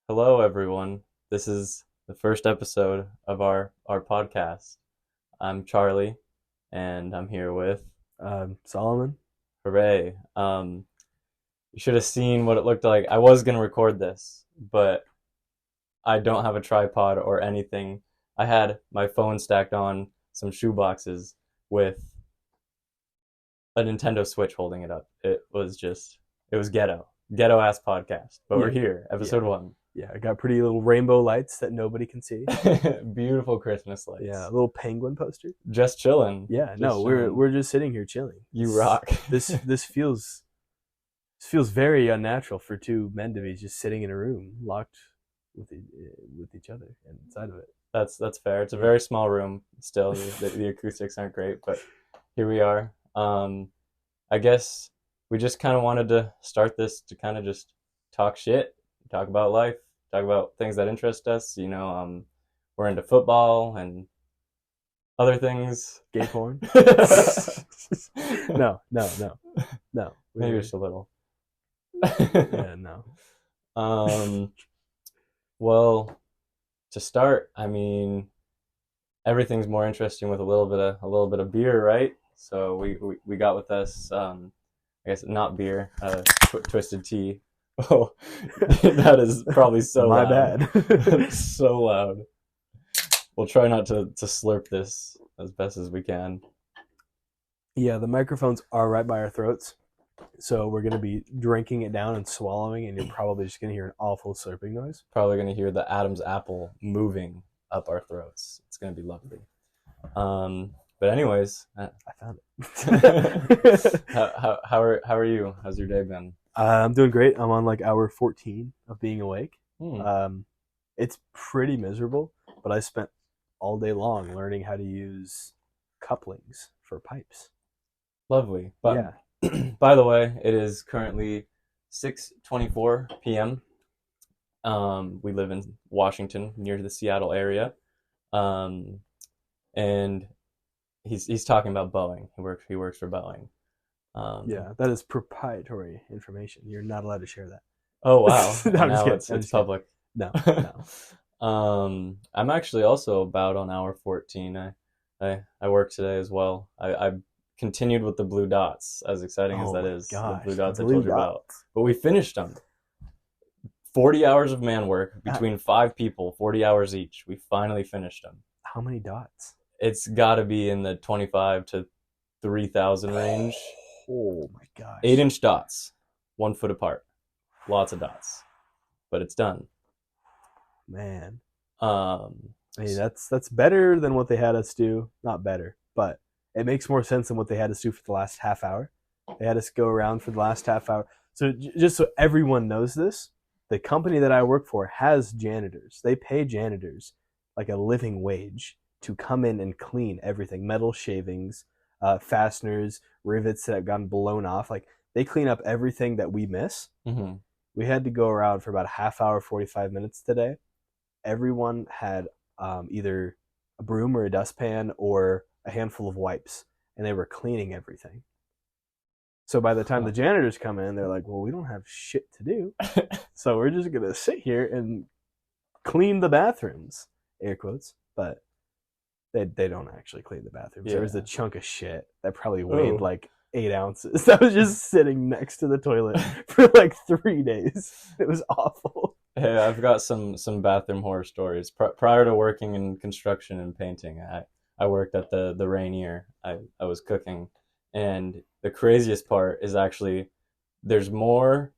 Hello, everyone. This is the first episode of our podcast. I'm Charlie, and I'm here with Solomon. Hooray. You should have seen what it looked like. I was gonna record this, but I don't have a tripod or anything. I had my phone stacked on some shoe boxes with a Nintendo Switch holding it up. It was ghetto ass podcast. But we're Yeah, here, yeah, episode one. yeah. I got pretty little rainbow lights that nobody can see. Beautiful Christmas Yeah, a lights. little penguin poster. Just chilling. Yeah, no, Just we're chilling. we're just sitting here chilling. You rock. This feels very unnatural for two men to be just sitting in a room locked with each other inside of it. That's fair. It's a Yeah. very small room. Still, the acoustics aren't great, but here we are. I guess we just kind of wanted to start this to kind of just talk shit, talk about life, talk about things that interest us. We're into football and other things. Gay porn? No, no, no, no. Maybe just a little. Yeah, no. Um, well, to start, I mean, everything's more interesting with a little bit of beer, right? So we got with us, I guess not beer, twisted tea. Oh, that is probably so My loud. bad. So loud. We'll try not to slurp this as best as we can. Yeah, the microphones are right by our throats. So we're going to be drinking it down and swallowing, and you're probably just going to hear an awful slurping noise. Probably gonna hear the Adam's apple moving up our throats. It's gonna be lovely. But anyways, I found how, it. how are you? How's your day been? I'm doing great. I'm on like hour 14 of being awake. Hmm, It's pretty miserable, but I spent all day long learning how to use couplings for pipes. lovely. But Yeah. by the way, it is currently 6:24 p.m. We live in Washington, near the Seattle area, um, and he's talking about Boeing. He works for Boeing. Um, Yeah, that is proprietary information. You're not allowed to share that. oh wow! No, I'm just Now kidding. it's I'm it's just kidding. public. No, no. I'm actually also about on hour 14. I work today as well. I continued with the blue dots, as exciting as Oh that my is. The gosh, blue the dots I blue told you about, dots. but we finished them. 40 hours of man work between five people, 40 hours each. We finally finished them. How many dots? It's got to be in the 25 to 3,000 range. Oh my gosh. 8-inch dots, 1 foot apart. Lots of dots, but it's done. Man. Um, Hey, that's better than what they had us do. Not better, but it makes more sense than what they had us do for the last half hour. They had us go around for the last half hour. So just so everyone knows this, the company that I work for has janitors. They pay janitors like a living wage to come in and clean everything, metal shavings, fasteners, rivets that have gotten blown off. Like they clean up everything that we miss. mhm. We had to go around for about a half hour, 45 minutes today. Everyone had either a broom or a dustpan or a handful of wipes, and they were cleaning everything. So by the time the janitors come in, they're like, well, we don't have shit to do. So we're just going to sit here and clean the bathrooms, air quotes. But they don't actually clean the bathrooms. There was a Yeah. chunk of shit that probably weighed Oh. like 8 ounces that was just sitting next to the toilet for like 3 days. It was awful. Hey, I've got some bathroom horror stories. Prior to working in construction and painting, I worked at the Rainier. I was cooking, and the craziest part is actually there's more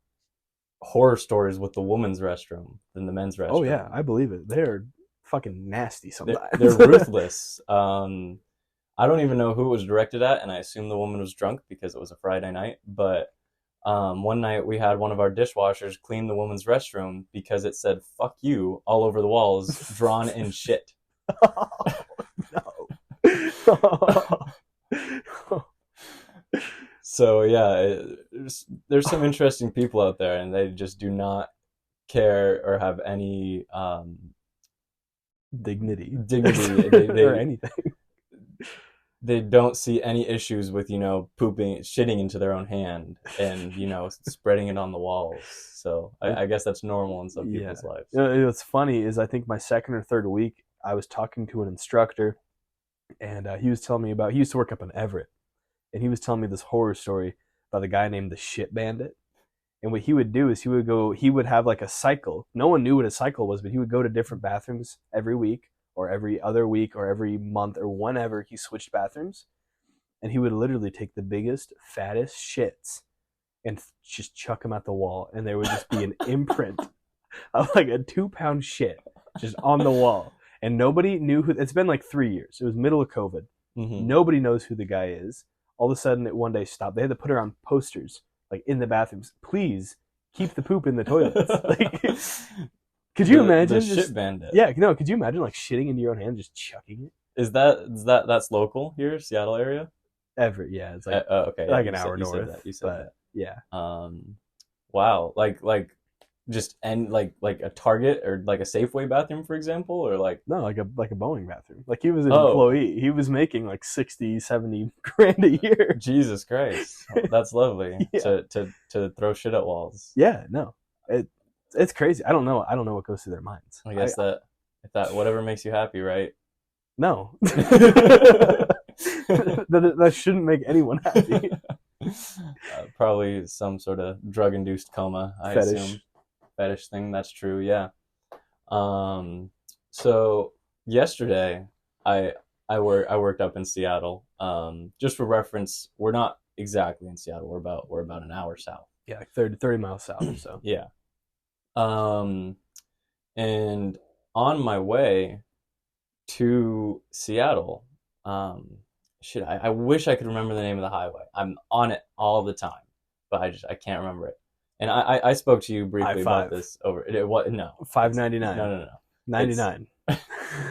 horror stories with the women's restroom than the men's restroom. Oh yeah, I believe it. They're fucking nasty sometimes. They're ruthless. I don't even know who it was directed at, and I assume the woman was drunk because it was a Friday night. But one night we had one of our dishwashers clean the woman's restroom because it said "fuck you" all over the walls, drawn in shit. No. So yeah, there's some interesting people out there, and they just do not care or have any Dignity dignity. or anything. they don't see any issues with, shitting into their own hand and, spreading it on the walls. So I guess that's normal in some Yeah. people's lives. What's funny is I think my second or third week, I was talking to an instructor, and he was telling me about, he used to work up in Everett, and he was telling me this horror story about a guy named the Shit Bandit. And what he would do is he would have like a cycle. No one knew what a cycle was, but he would go to different bathrooms every week or every other week or every month or whenever he switched bathrooms. And he would literally take the biggest, fattest shits and just chuck them at the wall. And there would just be an imprint of like a 2-pound shit just on the wall. And nobody knew who, it's been like 3 years. It was middle of COVID. Mm-hmm. Nobody knows who the guy is. All of a sudden it one day stopped. They had to put it on posters like in the bathrooms. Please keep the poop in the toilets. Like, could you imagine the Shit Bandit? Yeah, no. Could you imagine like shitting into your own hand, just chucking it? That's local here, Seattle area? Everett, yeah, it's like okay, like yeah, an hour north. You said that. Yeah. Wow, like just and like a Target or like a Safeway bathroom, for example, or like no, like a Boeing bathroom. Like he was an employee. He was making like 60, 70 grand a year. Jesus Christ, that's lovely. Yeah. To throw shit at walls. Yeah, no, it's crazy. I don't know what goes through their minds. I guess that whatever makes you happy, right? No. that shouldn't make anyone happy. Probably some sort of drug-induced coma, I assume. Fetish thing. That's true. Yeah. So yesterday, I worked up in Seattle. Just for reference, we're not exactly in Seattle. We're about an hour south. Yeah, like 30 miles south or so. Yeah. And on my way to Seattle, I wish I could remember the name of the highway. I'm on it all the time, but I can't remember it. And I spoke to you briefly about this over it. What? No, 599. No. 99.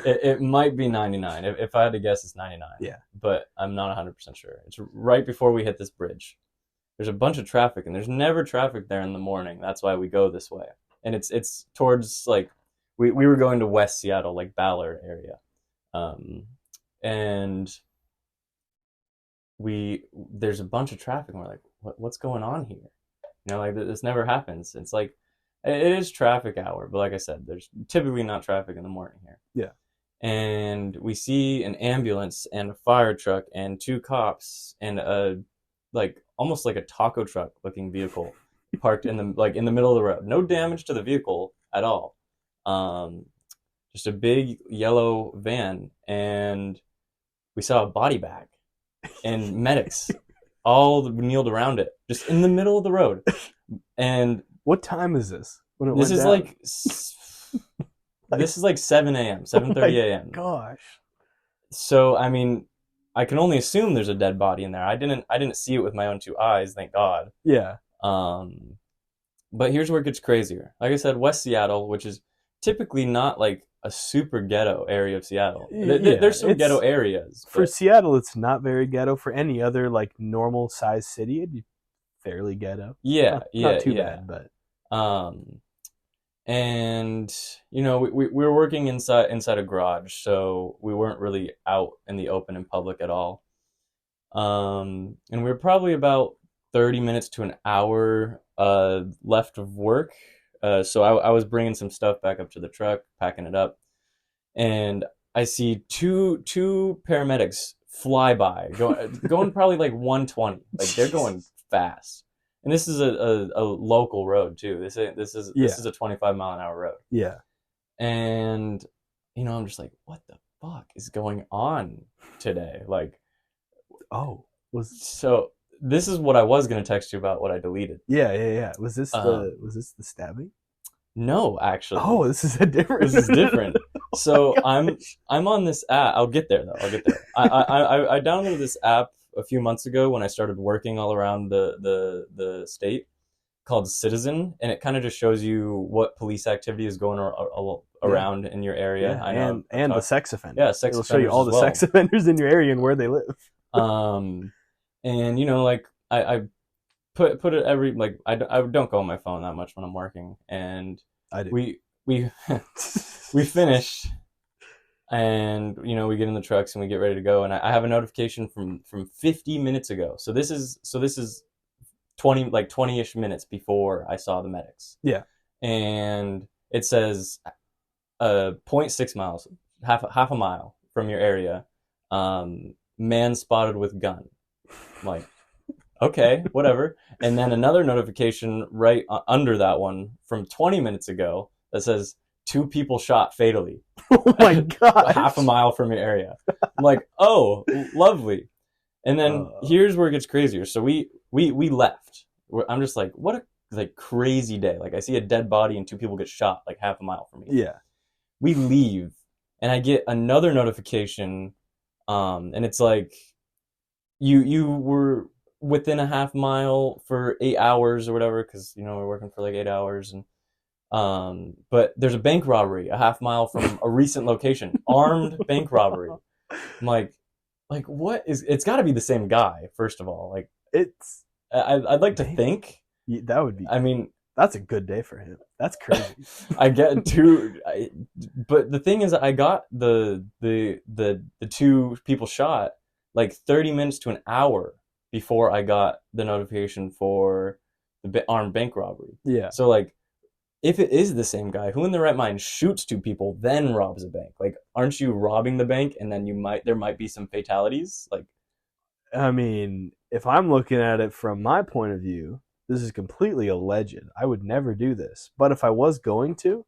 It might be 99. If I had to guess, it's 99. Yeah, but I'm not 100% sure. It's right before we hit this bridge. There's a bunch of traffic, and there's never traffic there in the morning. That's why we go this way. And it's towards like we were going to West Seattle, like Ballard area, and there's a bunch of traffic, and we're like, what's going on here? Like this never happens. It's like it is traffic hour, but like I said, there's typically not traffic in the morning here. Yeah. And we see an ambulance and a fire truck and 2 cops and a almost like a taco truck looking vehicle parked in the middle of the road. No damage to the vehicle at all. Just a big yellow van, and we saw a body bag and medics all kneeled around it, just in the middle of the road. And what time is this? When this is down? This is like 7 a.m., 7:30 a.m. Gosh. So I mean, I can only assume there's a dead body in there. I didn't see it with my own 2 eyes, thank God. Yeah. But here's where it gets crazier. Like I said, West Seattle, which is typically not like a super ghetto area of Seattle. There's some ghetto areas. For Seattle, it's not very ghetto. For any other like normal sized city, it'd be fairly ghetto. Yeah, not too bad, but and we were working inside a garage, so we weren't really out in the open in public at all. And we were probably about 30 minutes to an hour left of work. So I was bringing some stuff back up to the truck, packing it up, and I see two paramedics fly by, going probably like 120. Like they're going fast, and this is a local road too. This is a 25-mile-an-hour road. Yeah, and I'm just like, what the fuck is going on today? Like, so. This is what I was going to text you about, what I deleted. Yeah. Was this the stabbing? No, actually. Oh, this is different. This is different. So I'm on this app. I'll get there though. I downloaded this app a few months ago when I started working all around the state, called Citizen, and it kind of just shows you what police activity is going around in your area. Yeah, I know, and the sex offenders. Yeah, sex It'll offenders. Show you all the sex offenders in your area and where they live. And like I put it every, like I don't go on my phone that much when I'm working, and I do. we finished. And we get in the trucks and we get ready to go, and I have a notification from 50 minutes ago. So this is 20-ish minutes before I saw the medics. Yeah. And it says 0.6 miles, half a mile from your area, man spotted with gun. I'm like, okay, whatever. And then another notification right under that one from 20 minutes ago that says 2 people shot fatally. Oh my god! Half a mile from your area. I'm like, oh, lovely. And then here's where it gets crazier. So we left. I'm just like, what a crazy day. Like, I see a dead body and 2 people get shot like half a mile from me. Yeah. We leave, and I get another notification, and it's like, you were within a half mile for 8 hours or whatever, because we're working for like 8 hours, and but there's a bank robbery a half mile from a recent location, armed bank robbery. I'm like what is? It's got to be the same guy. First of all, like it's. I'd like to think that would be. I mean, that's a good day for him. That's crazy. I get but the thing is, I got the 2 people shot like 30 minutes to an hour before I got the notification for the armed bank robbery. Yeah. So like, if it is the same guy, who in their right mind shoots 2 people then robs a bank? Like, aren't you robbing the bank and then there might be some fatalities? Like, I mean, if I'm looking at it from my point of view, this is completely alleged. I would never do this. But if I was going to,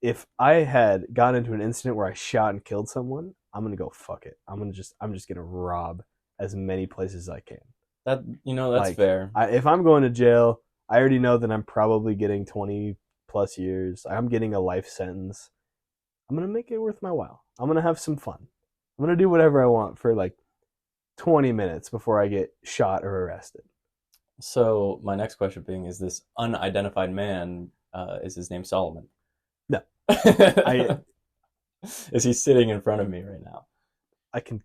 if I had got into an incident where I shot and killed someone, I'm going to go, fuck it. I'm just going to rob as many places as I can. That's like, fair. If I'm going to jail, I already know that I'm probably getting 20 plus years. I'm getting a life sentence. I'm going to make it worth my while. I'm going to have some fun. I'm going to do whatever I want for like 20 minutes before I get shot or arrested. So my next question being, is this unidentified man, is his name Solomon? No. Is he sitting in front of me right now? I can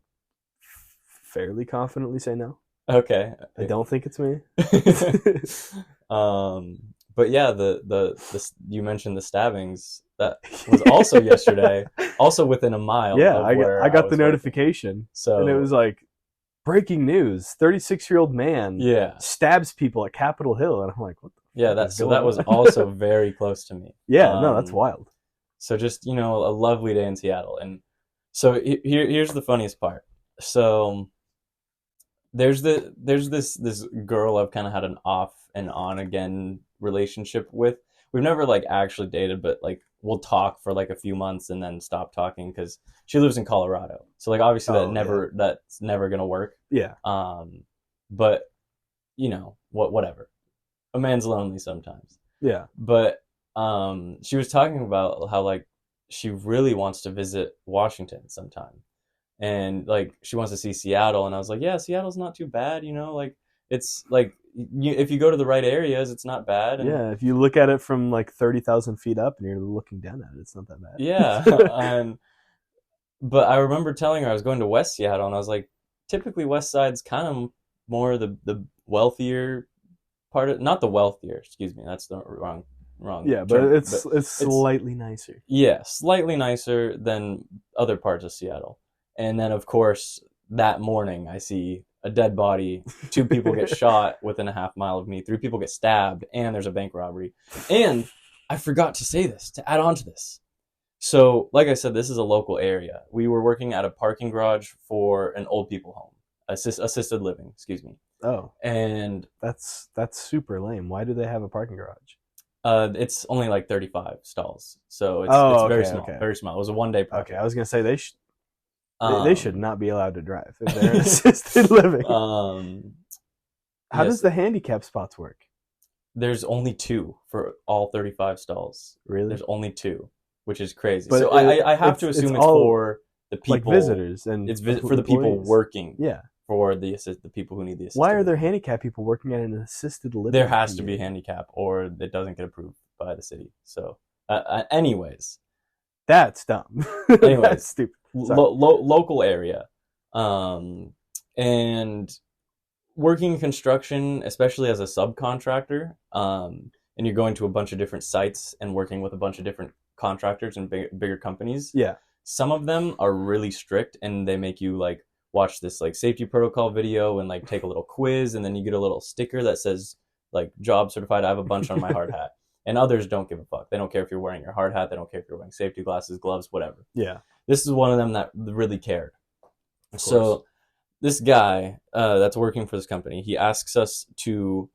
fairly confidently say no. Okay. I don't think it's me. But yeah, the you mentioned the stabbings. That was also yesterday, also within a mile. Yeah, I got the notification. So, and it was like, breaking news: 36-year-old man stabs people at Capitol Hill, and I'm like, what? That was also very close to me. Yeah, no, that's wild. So just a lovely day in Seattle, and so here's the funniest part. So there's this girl I've kind of had an off and on again relationship with. We've never like actually dated, but like we'll talk for like a few months and then stop talking because she lives in Colorado. So like obviously that's never gonna work. Yeah. But whatever. A man's lonely sometimes. Yeah. But she was talking about how like she really wants to visit Washington sometime. And like she wants to see Seattle, and I was like, yeah, Seattle's not too bad, like it's like if you go to the right areas, it's not bad. And yeah, if you look at it from like 30,000 feet up and you're looking down at it, it's not that bad. Yeah. But I remember telling her I was going to West Seattle, and I was like, typically West Side's kind of more the wealthier part of, not the wealthier, excuse me, that's the wrong yeah, but term, it's slightly nicer. Yeah, slightly nicer than other parts of Seattle. And then of course that morning I see a dead body, 2 people get shot within a half mile of me, 3 people get stabbed, and there's a bank robbery. And I forgot to say this, to add on to this. So, like I said, this is a local area. We were working at a parking garage for an old people home, assisted living, excuse me. Oh. And that's super lame. Why do they have a parking garage? It's only like 35 stalls. So it's very small, very small. It was a one-day project. Okay, I was going to say they should not be allowed to drive if they're in assisted living. How does the handicap spots work? There's only 2 for all 35 stalls. Really? There's only 2, which is crazy. But so I have to assume it's for the people, like visitors, and it's for the people working. Yeah. For the people who need the assisted. Why are there handicap people working at an assisted living? There has to be handicap, or it doesn't get approved by the city. So, anyways, that's dumb. Anyways, that's stupid. Local area, and working construction, especially as a subcontractor, and you're going to a bunch of different sites and working with a bunch of different contractors and bigger companies. Yeah, some of them are really strict, and they make you like watch this like safety protocol video and like take a little quiz, and then you get a little sticker that says like job certified. I have a bunch on my hard hat. And others don't give a fuck. They don't care if you're wearing your hard hat. They don't care if you're wearing safety glasses, gloves, whatever. Yeah. This is one of them that really cared. So this guy that's working for this company, he asks us to,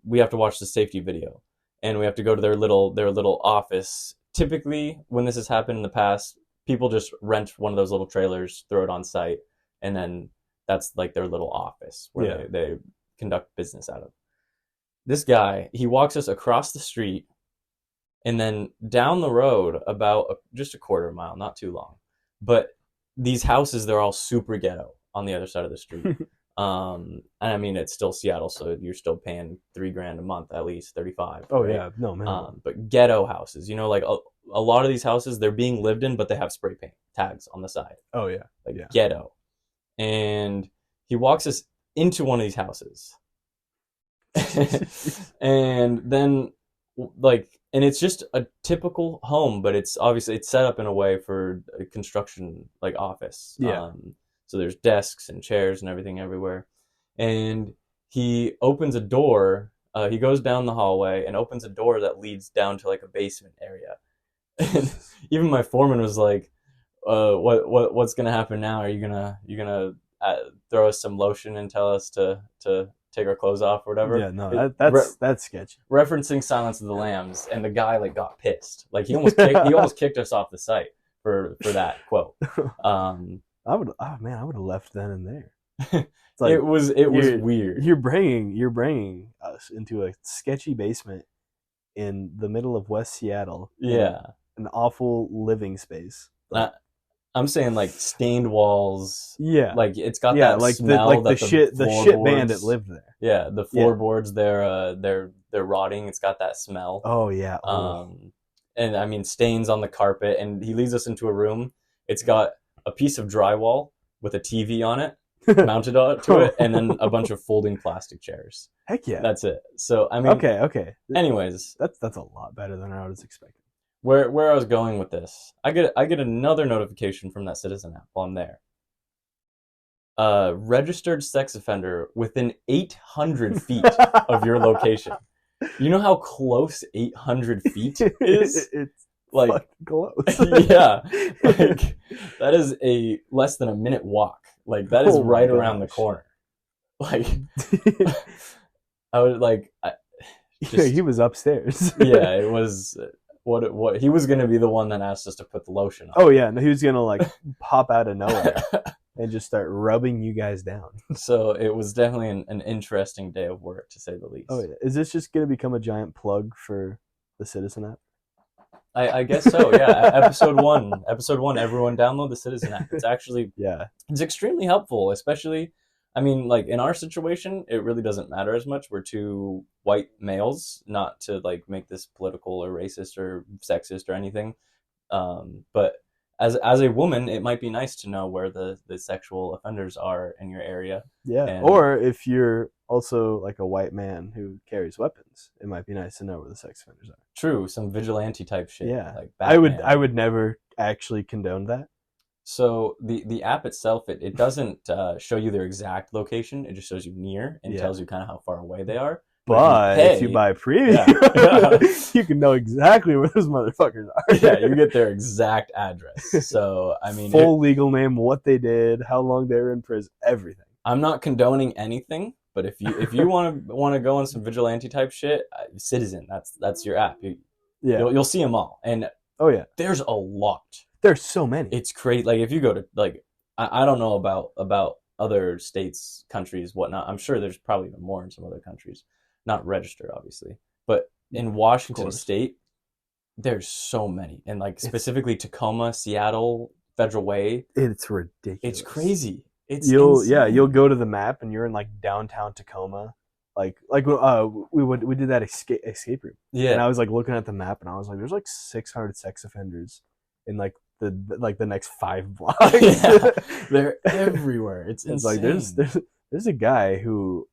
we have to watch the safety video, and we have to go to their little office. Typically, when this has happened in the past, people just rent one of those little trailers, throw it on site, and then that's like their little office where they conduct business out of. This guy, he walks us across the street and then down the road about just a quarter mile, not too long. But these houses, they're all super ghetto on the other side of the street. And I mean, it's still Seattle, so you're still paying $3,000 a month, at least 35. Oh, right? yeah. No, man. But ghetto houses, you know, like a lot of these houses, they're being lived in, but they have spray paint tags on the side. Oh, yeah. Like ghetto. And he walks us into one of these houses. And then like, and it's just a typical home, but it's obviously it's set up in a way for a construction like office. So there's desks and chairs and everything everywhere. And he opens a door. He goes down the hallway and opens a door that leads down to like a basement area. And even my foreman was like, what's gonna happen now? Are you gonna throw us some lotion and tell us to take our clothes off or whatever? Yeah, no, that's sketchy. Referencing Silence of the Lambs, and the guy like got pissed. Like he almost kicked us off the site for that quote. I would have left then and there. It's like, it was weird. You're bringing us into a sketchy basement in the middle of West Seattle. Yeah, an awful living space. I'm saying like stained walls. Yeah, like it's got that like smell. The shit bandit lived there. Yeah, the floorboards they're rotting. It's got that smell. Oh yeah. And I mean stains on the carpet. And he leads us into a room. It's got a piece of drywall with a TV on it mounted to it, and then a bunch of folding plastic chairs. Heck yeah. That's it. So I mean, okay. Anyways, that's a lot better than I was expecting. Where I was going with this, I get another notification from that Citizen app while I'm there. Registered sex offender within 800 feet of your location. You know how close 800 feet is? It's like close. Yeah, like that is a less than a minute walk. Like that is right around the corner. Like I would like. He was upstairs. Yeah, it was. What he was gonna be the one that asked us to put the lotion on. Oh yeah, no, he was gonna like pop out of nowhere and just start rubbing you guys down. So it was definitely an interesting day of work, to say the least. Oh yeah, is this just gonna become a giant plug for the Citizen app? I guess so. Yeah, episode one. Everyone download the Citizen app. It's actually it's extremely helpful, especially. I mean, like in our situation, it really doesn't matter as much. We're two white males, not to like make this political or racist or sexist or anything. But as a woman, it might be nice to know where the sexual offenders are in your area. Yeah. Or if you're also like a white man who carries weapons, it might be nice to know where the sex offenders are. True, some vigilante type shit. Yeah. Like Batman. I would never actually condone that. So the app itself, it doesn't show you their exact location. It just shows you near and tells you kind of how far away they are. But if you buy premium, you can know exactly where those motherfuckers are. Yeah, you get their exact address. So I mean, full legal name, what they did, how long they were in prison, everything. I'm not condoning anything, but if you want to go on some vigilante type shit, Citizen, that's your app. You'll see them all, and there's a lot. There's so many. It's crazy. Like if you go to like, I don't know about other states, countries, whatnot. I'm sure there's probably even more in some other countries, not registered, obviously. But in Washington State, there's so many, and like specifically Tacoma, Seattle, Federal Way. It's ridiculous. It's crazy. You'll go to the map and you're in like downtown Tacoma. We did that escape room. Yeah. And I was like looking at the map and I was like, there's like 600 sex offenders in like the next 5 blocks. Yeah, they're everywhere. It's insane. Like there's a guy who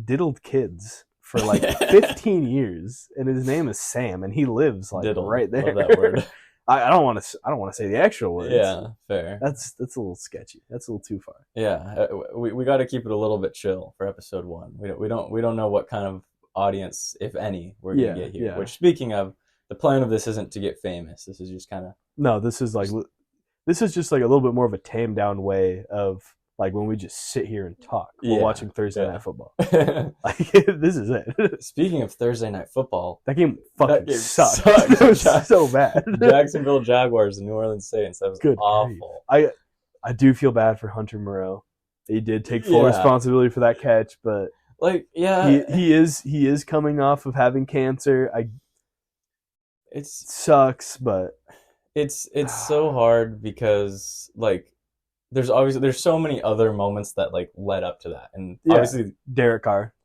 diddled kids for like 15 years, and his name is Sam, and he lives like Diddle. right there. Love that word. I don't want to say the actual words. Yeah, fair. That's a little sketchy. That's a little too far. Yeah, we got to keep it a little bit chill for episode 1. We don't know what kind of audience, if any, we're gonna get here. Which, speaking of, the plan of this isn't to get famous. This is just kind of this is just like a little bit more of a tamed down way of like when we just sit here and talk while watching Thursday Night Football. Like this is it. Speaking of Thursday Night Football, that game sucked. It was so bad. Jacksonville Jaguars and New Orleans Saints. That was awful. I do feel bad for Hunter Moreau. He did take full responsibility for that catch, but like he is coming off of having cancer. It sucks, but it's so hard because like there's so many other moments that like led up to that, and obviously Derek Carr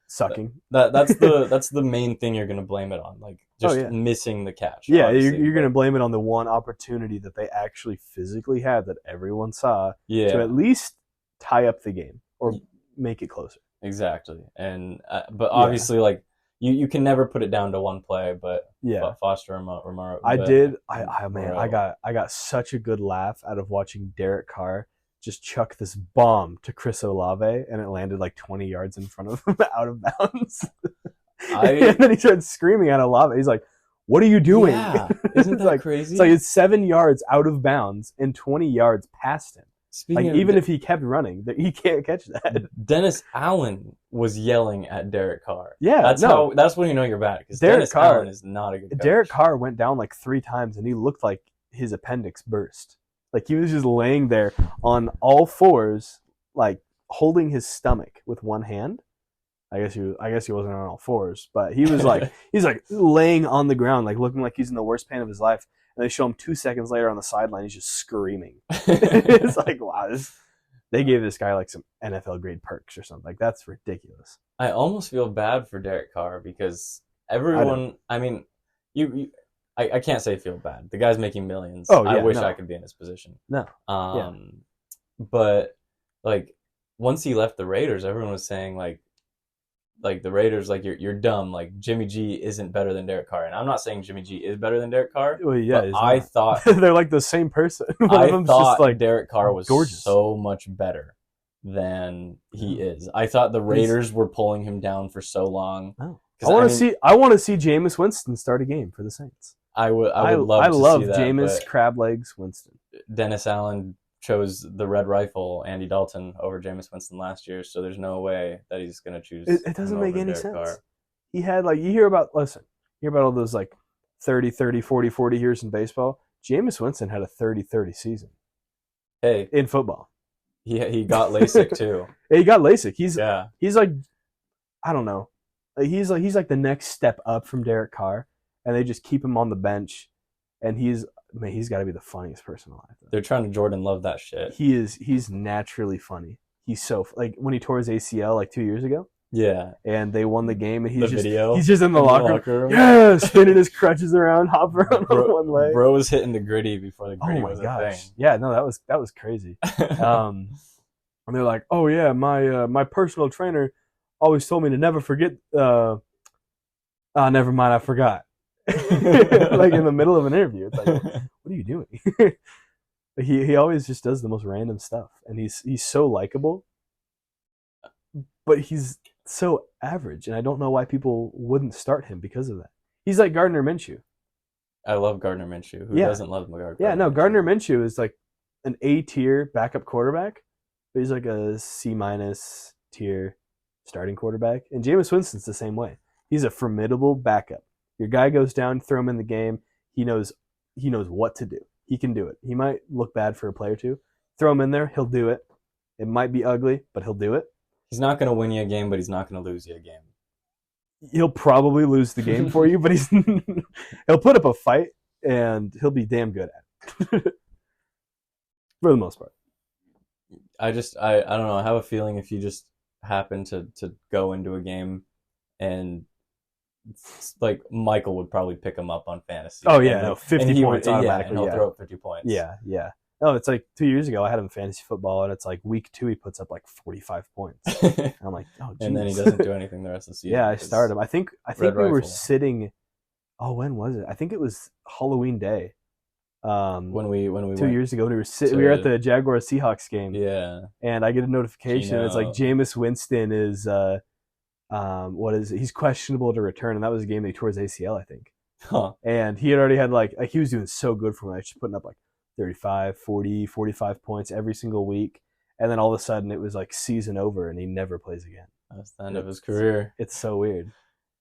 sucking. That's the main thing you're gonna blame it on, like just missing the catch. Yeah, you're gonna blame it on the one opportunity that they actually physically had that everyone saw to at least tie up the game or make it closer. Exactly, and but obviously like. You can never put it down to one play, but Foster Romero. I got such a good laugh out of watching Derek Carr just chuck this bomb to Chris Olave, and it landed like 20 yards in front of him out of bounds. And then he started screaming at Olave. He's like, "What are you doing?" Yeah. Isn't that crazy? It's like it's 7 yards out of bounds and 20 yards past him. Even if he kept running, he can't catch that. Dennis Allen was yelling at Derek Carr. Yeah, that's when you know you're bad, because Dennis Allen is not a good coach. Derek Carr went down like 3 times, and he looked like his appendix burst. Like he was just laying there on all fours, like holding his stomach with one hand. I guess he wasn't on all fours, but he was like he's like laying on the ground, like looking like he's in the worst pain of his life. And they show him 2 seconds later on the sideline, he's just screaming. It's like, wow, they gave this guy like some NFL grade perks or something. Like that's ridiculous. I almost feel bad for Derek Carr because everyone. I mean, I can't say feel bad. The guy's making millions. Oh, yeah, I wish I could be in his position. No. But like once he left the Raiders, everyone was saying like the Raiders, like you're dumb. Like Jimmy G isn't better than Derek Carr, and I'm not saying Jimmy G is better than Derek Carr. Well, yeah, I thought they're like the same person. I thought just like Derek Carr was gorgeous. So much better than he is. I thought the Raiders were pulling him down for so long. Oh. I want to see Jameis Winston start a game for the Saints. I would love to see that. Jameis Crab Legs Winston. Dennis Allen chose the Red Rifle, Andy Dalton, over Jameis Winston last year, so there's no way that he's going to choose. It doesn't make any sense. Carr. He had like you hear about all those like 30, 40 years in baseball. Jameis Winston had a 30 season. Hey, in football, he got LASIK too. He got LASIK. He's like, I don't know. He's like the next step up from Derek Carr, and they just keep him on the bench, and he's got to be the funniest person alive. They're trying to Jordan Love that shit. He's naturally funny. He's so like when he tore his ACL like 2 years ago. Yeah. And they won the game, and he's just in the locker room. Yeah, spinning his crutches around, hopping around on one leg. Bro was hitting the gritty before the gritty was a thing. Yeah, no, that was crazy. And they're like, "Oh yeah, my personal trainer always told me to never forget." Never mind, I forgot. Like in the middle of an interview, it's like, what are you doing? He always just does the most random stuff, and he's so likable, but he's so average, and I don't know why people wouldn't start him because of that. He's like Gardner Minshew. I love Gardner Minshew. Who doesn't love Gardner? Yeah, no, Gardner Minshew is like an A-tier backup quarterback, but he's like a C- tier starting quarterback, and Jameis Winston's the same way. He's a formidable backup. Your guy goes down, throw him in the game. He knows what to do. He can do it. He might look bad for a play or two. Throw him in there. He'll do it. It might be ugly, but he'll do it. He's not going to win you a game, but he's not going to lose you a game. He'll probably lose the game for you, but he'll put up a fight, and he'll be damn good at it. For the most part. I don't know. I have a feeling if you just happen to go into a game and like Michael would probably pick him up on fantasy. Oh yeah, 50 points automatically. He'll throw up 50 points. Yeah. No, it's like 2 years ago I had him in fantasy football, and it's like week 2 he puts up like 45 points. And I'm like, oh, geez. And then he doesn't do anything the rest of the season. Yeah, I started him. I think we were sitting. Oh, when was it? I think it was Halloween Day. When we 2 years ago, when to- we were at the Jaguars Seahawks game, yeah, and I get a notification. It's like Gino. Jameis Winston is what is it? He's questionable to return, and that was a game they tore his ACL, I think. huh. And he had already had like he was doing so good for me, like just putting up like 35, 40, 45 points every single week. And then all of a sudden it was like season over and he never plays again. That's the end of his career. It's so weird.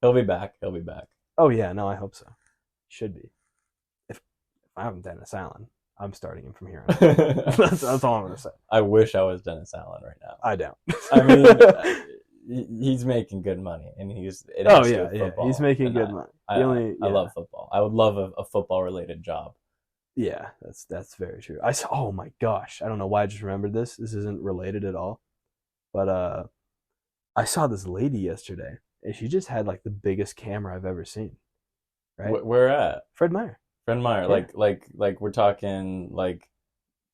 He'll be back. He'll be back. Oh yeah, no, I hope so. Should be. If I haven't Dennis Allen, I'm starting him from here on. That's all I'm gonna say. I wish I was Dennis Allen right now. I don't. I mean, he's making good money, and it has Oh to do yeah, with yeah. football, He's making and good money. I The only- I yeah. love football. I would love a football related job. Yeah, that's very true. I saw. Oh my gosh, I don't know why I just remembered this. This isn't related at all, but I saw this lady yesterday, and she just had like the biggest camera I've ever seen. Right, Where at? Fred Meyer. Fred Meyer, Yeah. like we're talking like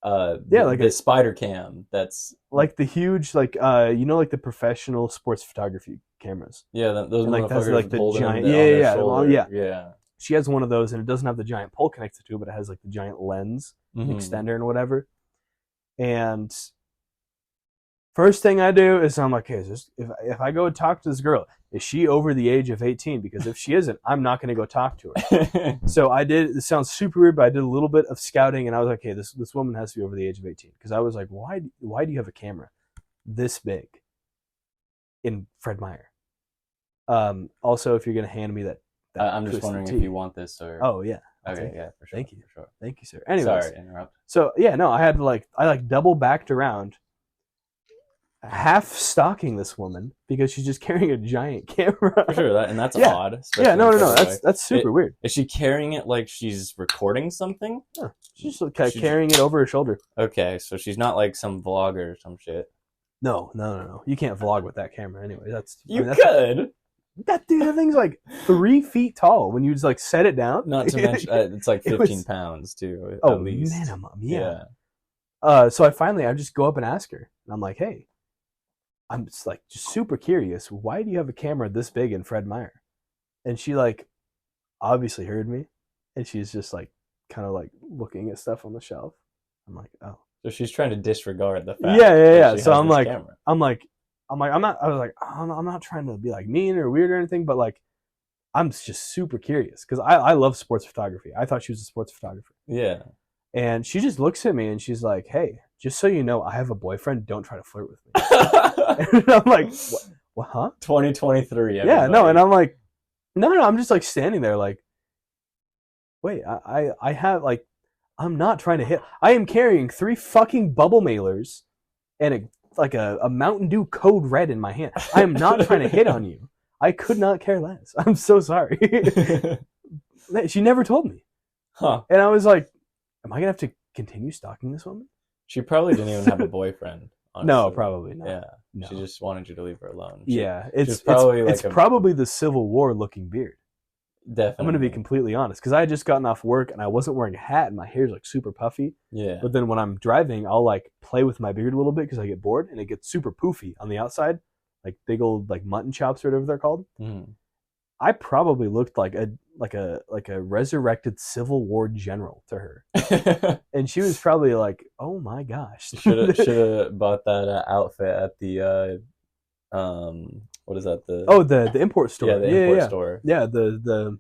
Yeah, like the a- spider cam. That's Like the huge, like like the professional sports photography cameras. yeah, those And, like, that's, motherfuckers like, the holding them giant- on yeah, their yeah, shoulder. well, yeah. yeah. She has one of those, and it doesn't have the giant pole connected to it, but it has like the giant lens Mhm. extender and whatever. And first thing I do is I'm like, hey, if I go talk to this girl, is she over the age of 18? Because if she isn't, I'm not going to go talk to her. So I did. This sounds super weird, but I did a little bit of scouting, and I was like, okay, this woman has to be over the age of 18. Because I was like, why do you have a camera this big in Fred Meyer? Also, if you're going to hand me that I'm just twisted wondering tea. if you want this or Oh yeah. I'll okay, take it. yeah, for sure. Thank you. For sure. Thank you, sir. Anyways, Sorry to interrupt. so yeah, no, I had to I double backed around, half stalking this woman because she's just carrying a giant camera. For sure, and that's Yeah. odd. Yeah, no, especially in that's super weird. Is she carrying it like she's recording something? She's just kind of She- carrying it over her shoulder. Okay, so she's not like some vlogger or some shit. No. You can't vlog with that camera anyway. That's that's, Could. that dude. That thing's like 3 feet tall when you just like set it down. Not to mention, it's like It 15 was- pounds too, Oh, at least. minimum, yeah. Yeah. So I just go up and ask her, and I'm like, hey, I'm just super curious. Why do you have a camera this big in Fred Meyer? And she like obviously heard me, and she's just like kind of like looking at stuff on the shelf. I'm like, oh, So she's trying to disregard the fact. Yeah. that she So has I'm this like, camera. I'm not. I was like, I'm not trying to be like mean or weird or anything, but like, I'm just super curious because I love sports photography. I thought she was a sports photographer, Yeah. and she just looks at me and she's like, hey, just so you know, I have a boyfriend. Don't try to flirt with me. And I'm like, what? Huh? 2023. Yeah, no, everybody. and I'm like, no, I'm just like standing there like, wait, I have like, I'm not trying to hit. I am carrying 3 fucking bubble mailers and a Mountain Dew Code Red in my hand. I am not trying to hit on you. I could not care less. I'm so sorry. She never told me. Huh. And I was like, am I going to have to continue stalking this woman? She probably didn't even have a boyfriend. Honestly. No, probably not. Yeah. No. She just wanted you to leave her alone. She- Yeah, it's probably it's like a- probably the Civil War looking beard. Definitely. I'm going to be completely honest because I had just gotten off work and I wasn't wearing a hat and my hair's like super puffy. Yeah. But then when I'm driving, I'll like play with my beard a little bit because I get bored and it gets super poofy on the outside, like big old like mutton chops or whatever they're called. Mhm. I probably looked like a resurrected Civil War general to her, and she was probably like, "Oh my gosh!" should have bought that outfit at the what is that, the the import store. yeah, the import store. Yeah, the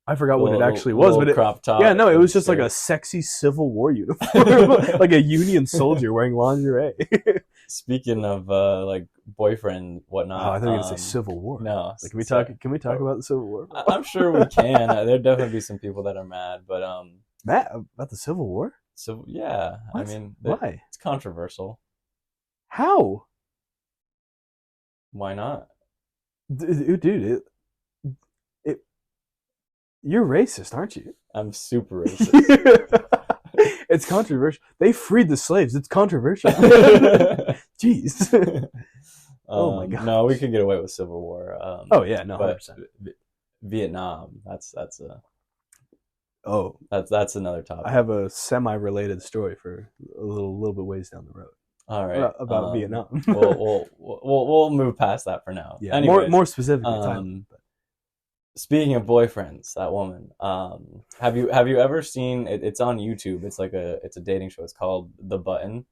I forgot what it Little- actually was, little but it, crop top. yeah, no, it was just like shirt. a sexy Civil War uniform, like a Union soldier wearing lingerie. Speaking of like boyfriend whatnot. Oh, I thought you were gonna say Civil War. No. Like, can we sorry. talk? Can we talk about the Civil War? I'm sure we can. There'd definitely be some people that are mad, but Matt, about the Civil War? so yeah, What? I mean, Why? it's controversial. How? Why not? Dude, you're racist, aren't you? I'm super racist. It's controversial. They freed the slaves. It's controversial. Jeez. Oh my gosh. No, we could get away with Civil War. Oh yeah, no, but 100%. Vietnam. That's Oh, another topic. I have a semi-related story for a little bit ways down the road All right. about Vietnam. we'll move past that for now. Yeah, Anyways, more specifically. Thailand. speaking of boyfriends, that woman. Have you ever seen it? It's on YouTube. It's a dating show. It's called The Button.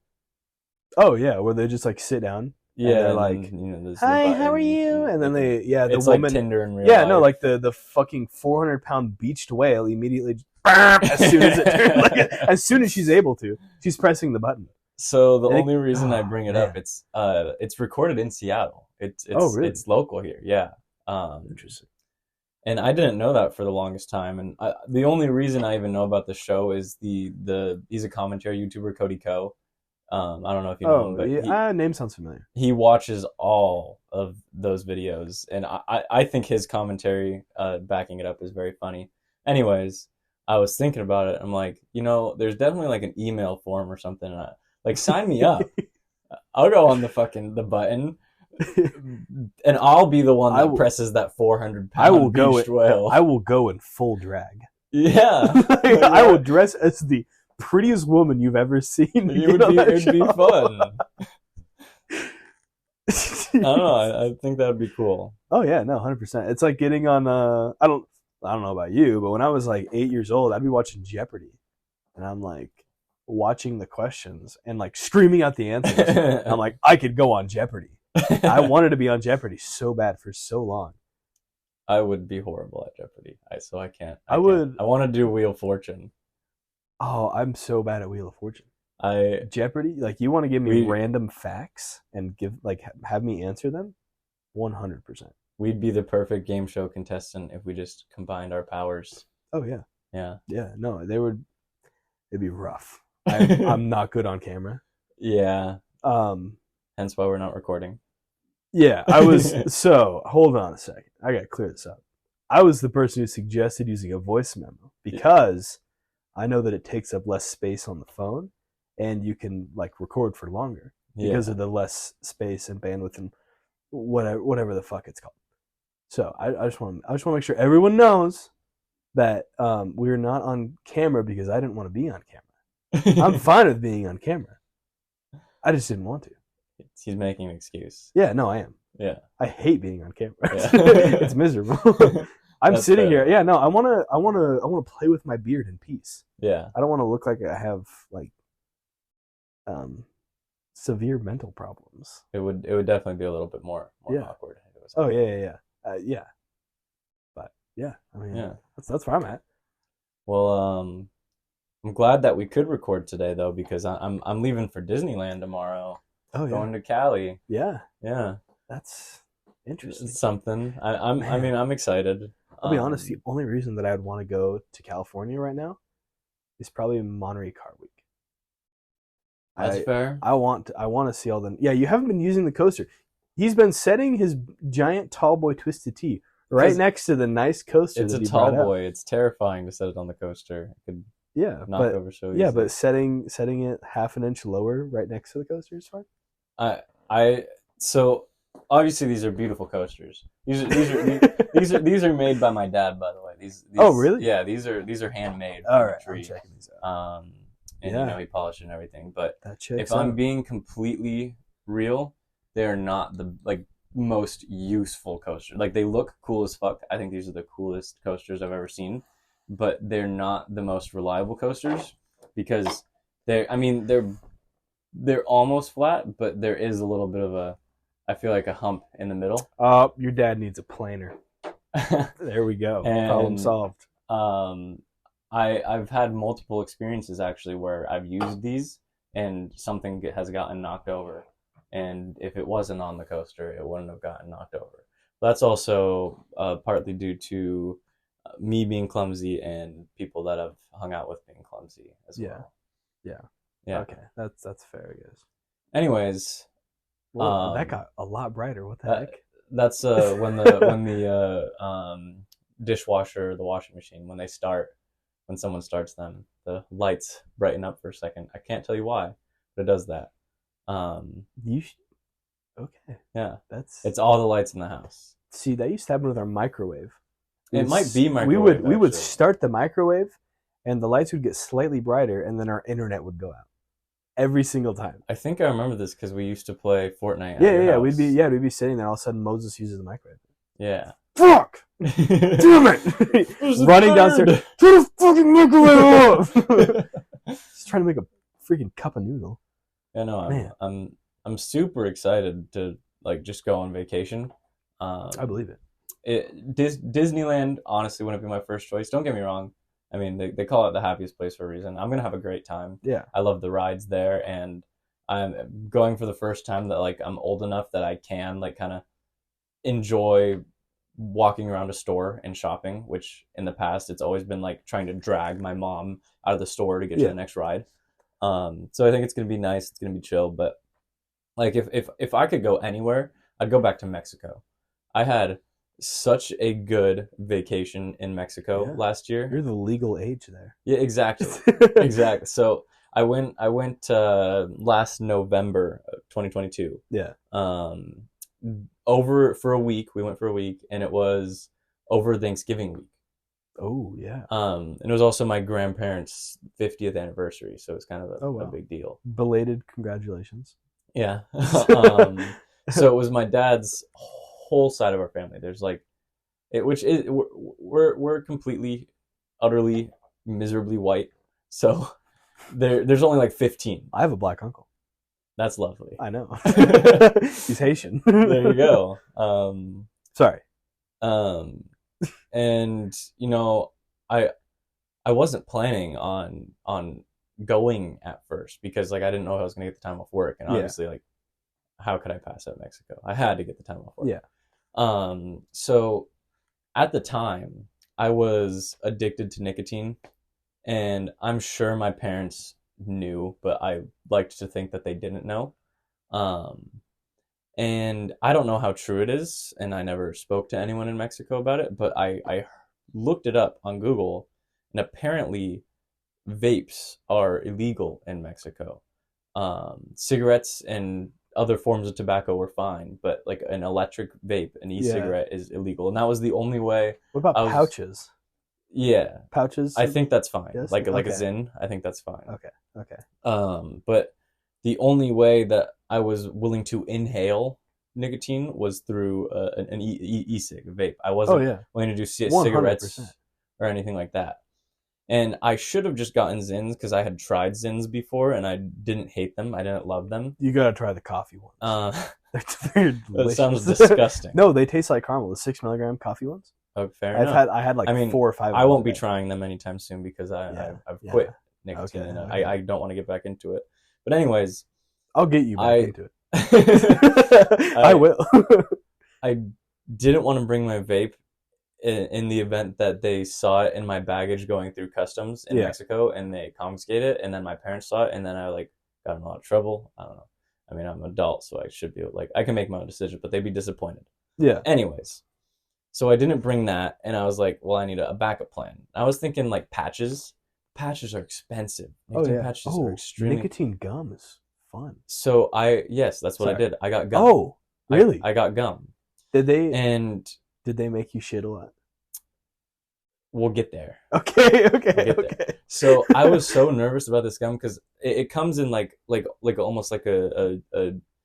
Oh yeah, where they just like sit down and Yeah, they're and like, then there's the "Hi, how are button, you?" And then they, yeah, the it's like woman, Tinder in real yeah, no, life. like the fucking 400-pound beached whale immediately, as soon as it turns, like, as soon as she's able to, she's pressing the button. So the And only reason I bring it up, man. it's recorded in Seattle. Oh really? It's local here. Yeah. Interesting. And I didn't know that for the longest time. And the only reason I even know about the show is the he's a commentary YouTuber, Cody Ko. I don't know if you know him, Oh but yeah, name sounds familiar. he watches all of those videos, and I think his commentary, backing it up, is very funny. Anyways, I was thinking about it. I'm like, there's definitely like an email form or something. Like, sign me up. I'll go on the button, and I'll be the one that presses that 400 I will pound go. beached whale. I will go in full drag. Yeah, I will dress as the prettiest woman you've ever seen. It'd be fun. I don't know. I think that'd be cool. Oh yeah, no, 100%. It's like getting on. I don't know about you, but when I was like 8 years old, I'd be watching Jeopardy, and I'm like watching the questions and like screaming out the answers. I'm like, I could go on Jeopardy. I wanted to be on Jeopardy so bad for so long. I would be horrible at Jeopardy, so I can't. I would. I want to do Wheel of Fortune. Oh, I'm so bad at Wheel of Fortune. I Jeopardy, like you want to give me random facts and have me answer them, 100%. We'd be the perfect game show contestant if we just combined our powers. Oh yeah, yeah. No, it'd be rough. I'm not good on camera. Yeah. Hence why we're not recording. Yeah, I was. So hold on a second. I gotta clear this up. I was the person who suggested using a voice memo because I know that it takes up less space on the phone, and you can like record for longer because of the less space and bandwidth and whatever the fuck it's called. So I just want to make sure everyone knows that we're not on camera because I didn't want to be on camera. I'm fine with being on camera. I just didn't want to. He's making an excuse. Yeah, no, I am. Yeah. I hate being on camera. Yeah. It's miserable. I'm That's sitting fair. Here. Yeah, no, I wanna play with my beard in peace. Yeah. I don't want to look like I have like severe mental problems. It would definitely be a little bit more awkward. Oh yeah. Yeah. But yeah, I mean, that's where I'm at. Well, I'm glad that we could record today though, because I'm leaving for Disneyland tomorrow. Oh yeah. Going to Cali. Yeah. Yeah. That's interesting. It's something. I'm excited. I'll be honest, the only reason that I would want to go to California right now is probably Monterey Car Week. That's fair. I want to see all the. Yeah, you haven't been using the coaster. He's been setting his giant tall boy Twisted Tea right next to the nice coaster. It's a tall boy. It's terrifying to set it on the coaster. It could knock over so easily. Yeah, but setting it half an inch lower right next to the coaster is fine. So obviously these are beautiful coasters. These are made by my dad, by the way. These oh really? Yeah, these are handmade. All right, I'm checking these out. And he polished and everything. But if I'm being completely real, they're not the most useful coaster. Like, they look cool as fuck. I think these are the coolest coasters I've ever seen, but they're not the most reliable coasters because they're almost flat, but there is a little bit of I feel like a hump in the middle. Your dad needs a planer. There we go. Problem solved. I've had multiple experiences actually where I've used these and something has gotten knocked over. And if it wasn't on the coaster, it wouldn't have gotten knocked over. That's also partly due to me being clumsy and people that I've hung out with being clumsy as well. Yeah. Okay, that's fair, I guess. Anyways, that got a lot brighter. What the heck? That's when the dishwasher, the washing machine, when someone starts them, the lights brighten up for a second. I can't tell you why, but it does that. Okay. Yeah. It's all the lights in the house. See, that used to happen with our microwave. It might be microwave. We would start the microwave, and the lights would get slightly brighter, and then our internet would go out every single time. I think I remember this because we used to play Fortnite. Yeah. We'd be sitting there. All of a sudden, Moses uses the microwave. Yeah. fuck, damn it, running downstairs, turn the fucking microwave off. Just trying to make a freaking cup of noodle. Yeah, no, Man. I'm super excited to like just go on vacation. I believe it. Disneyland honestly wouldn't be my first choice. Don't get me wrong. I mean, they call it the happiest place for a reason. I'm gonna have a great time. Yeah. I love the rides there, and I'm going for the first time that like I'm old enough that I can like kind of enjoy walking around a store and shopping, which in the past it's always been like trying to drag my mom out of the store to get to Yeah. the next ride. So I think it's gonna be nice. It's gonna be chill. But like if I could go anywhere, I'd go back to Mexico. I had such a good vacation in Mexico Yeah. last year. You're the legal age there. Yeah, exactly. Exactly. So I went last November of 2022. Yeah. Over for a week. We went for a week, and it was over Thanksgiving week. Oh yeah. And it was also my grandparents' 50th anniversary, so it's kind of Oh, wow. a big deal. Belated congratulations. Yeah. So it was my dad's whole side of our family. There's like which is we're completely, utterly, miserably white. So there's only like 15. I have a black uncle. That's lovely. I know. He's Haitian. There you go. Sorry. And you know, I wasn't planning on going at first because like I didn't know if I was gonna get the time off work, and Yeah. obviously like how could I pass up Mexico? I had to get the time off work. Yeah. So at the time I was addicted to nicotine, and I'm sure my parents knew, but I liked to think that they didn't know. And I don't know how true it is, and I never spoke to anyone in Mexico about it, but I looked it up on Google, and apparently vapes are illegal in Mexico. Cigarettes and other forms of tobacco were fine, but like an electric vape, an e-cigarette, is illegal, and that was the only way. What about I was- pouches? Yeah, Pouches? I think that's fine. Yes? Like a Okay. Zyn, I think that's fine. Okay. But the only way that I was willing to inhale nicotine was through an e-cig, a vape. I Oh wasn't yeah. willing to do 100%. cigarettes or anything like that. And I should have just gotten Zyns because I had tried Zyns before and I didn't hate them. I didn't love them. You gotta try the coffee ones. They're That delicious. sounds disgusting. No, they taste like caramel. The 6 milligram coffee ones. Oh, fair enough. I had like I mean, 4 or 5. I won't be today. trying them anytime soon because Yeah, I've yeah. quit nicotine, Okay, and okay. I don't want to get back into it. But anyways, I'll get you back into it. I I will. I didn't want to bring my vape in the event that they saw it in my baggage going through customs in Yeah. Mexico and they confiscated it, and then my parents saw it, and then I like got in a lot of trouble. I don't know. I mean, I'm an adult, so I should be like I can make my own decision, but they'd be disappointed. Yeah. Anyways, so I didn't bring that, and I was like, well, I need a backup plan. I was thinking like patches. Patches are expensive. Nicotine patches are extremely. nicotine gum is fun. So yes, that's what I Sorry. did. I got gum. Oh, really? I got gum, Did they and make you shit a lot? we'll get there. Okay. We'll get there. Okay. So I was so nervous about this gum because it comes in like almost like a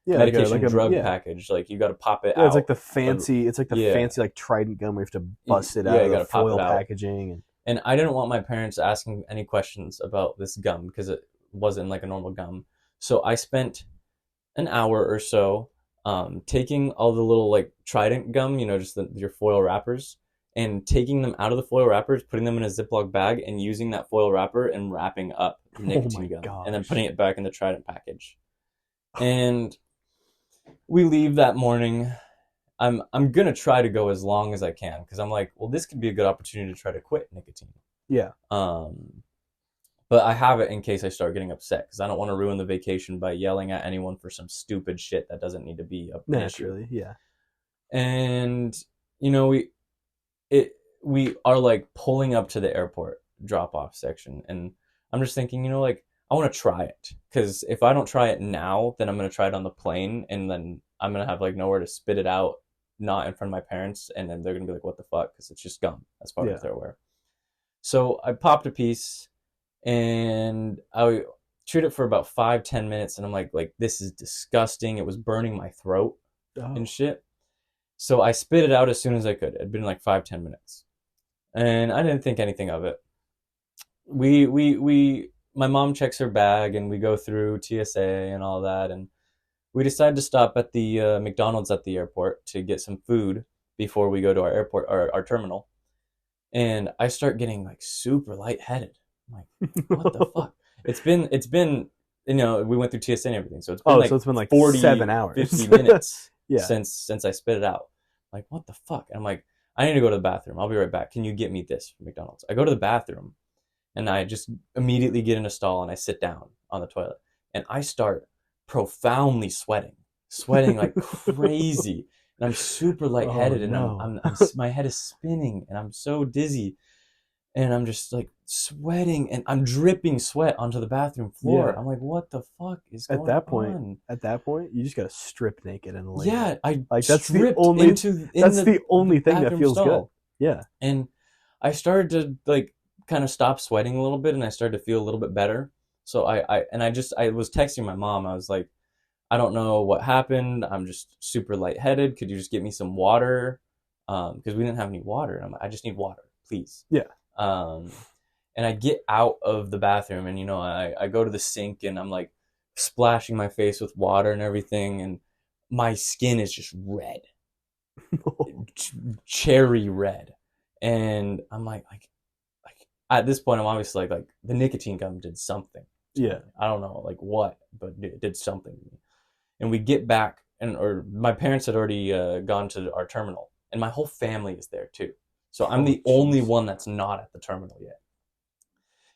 Yeah, medication like a drug yeah. package. Like you got to pop it Yeah, out. it's like the fancy. It's like the Yeah. fancy like Trident gum where you have to bust it Yeah, out you of gotta the pop foil it out. packaging. And I didn't want my parents asking any questions about this gum because it wasn't like a normal gum. So I spent an hour or so taking all the little like Trident gum, just your foil wrappers, and taking them out of the foil wrappers, putting them in a Ziploc bag, and using that foil wrapper and wrapping up the nicotine my gum, and then gosh. putting it back in the Trident package. And we leave that morning. I'm gonna try to go as long as I can because I'm like, well, this could be a good opportunity to try to quit nicotine. Yeah. But I have it in case I start getting upset because I don't want to ruin the vacation by yelling at anyone for some stupid shit that doesn't need to be an issue. Naturally, yeah. And we are like pulling up to the airport drop-off section, and I'm just thinking, like I want to try it because if I don't try it now, then I'm gonna try it on the plane, and then I'm gonna have like nowhere to spit it out, not in front of my parents, and then they're gonna be like, "What the fuck?" Because it's just gum. That's part Yeah. of their wear. So I popped a piece, and I chewed it for about 5-10 minutes, and I'm like this is disgusting. It was burning my throat Oh. and shit. So I spit it out as soon as I could. It'd been like 5, 10 minutes, and I didn't think anything of it. My mom checks her bag, and we go through TSA and all that, and we decide to stop at the McDonald's at the airport to get some food before we go to our airport, our terminal. And I start getting like super lightheaded. I'm like, what the fuck? It's been we went through TSA and everything, so it's been So it's been like 40, 7 hours. 50 minutes Yeah. since I spit it out. I'm like, what the fuck? And I'm like, I need to go to the bathroom. I'll be right back. Can you get me this from McDonald's? I go to the bathroom, and I just immediately get in a stall, and I sit down on the toilet, and I start profoundly sweating like crazy, and I'm super lightheaded, Oh, no. and my head is spinning, and I'm so dizzy, and I'm just like sweating, and I'm dripping sweat onto the bathroom floor. Yeah. I'm like, what the fuck is going At that point, on? you just gotta strip naked and lay. Yeah, I Like, that's the stripped only- into in That's the only thing that bathroom feels stall. good. Yeah. And I started to like kind of stop sweating a little bit, and I started to feel a little bit better. So I was texting my mom. I was like, I don't know what happened. I'm just super lightheaded. Could you just get me some water? Because we didn't have any water. And I'm like, I just need water, please. Yeah. And I get out of the bathroom, and I go to the sink, and I'm like splashing my face with water and everything, and my skin is just red, cherry red, and I'm like at this point I'm obviously like the nicotine gum did something. Yeah. I don't know like what, but it did something to me. And we get back, or my parents had already gone to our terminal, and my whole family is there too. So I'm the only one that's not at the terminal yet.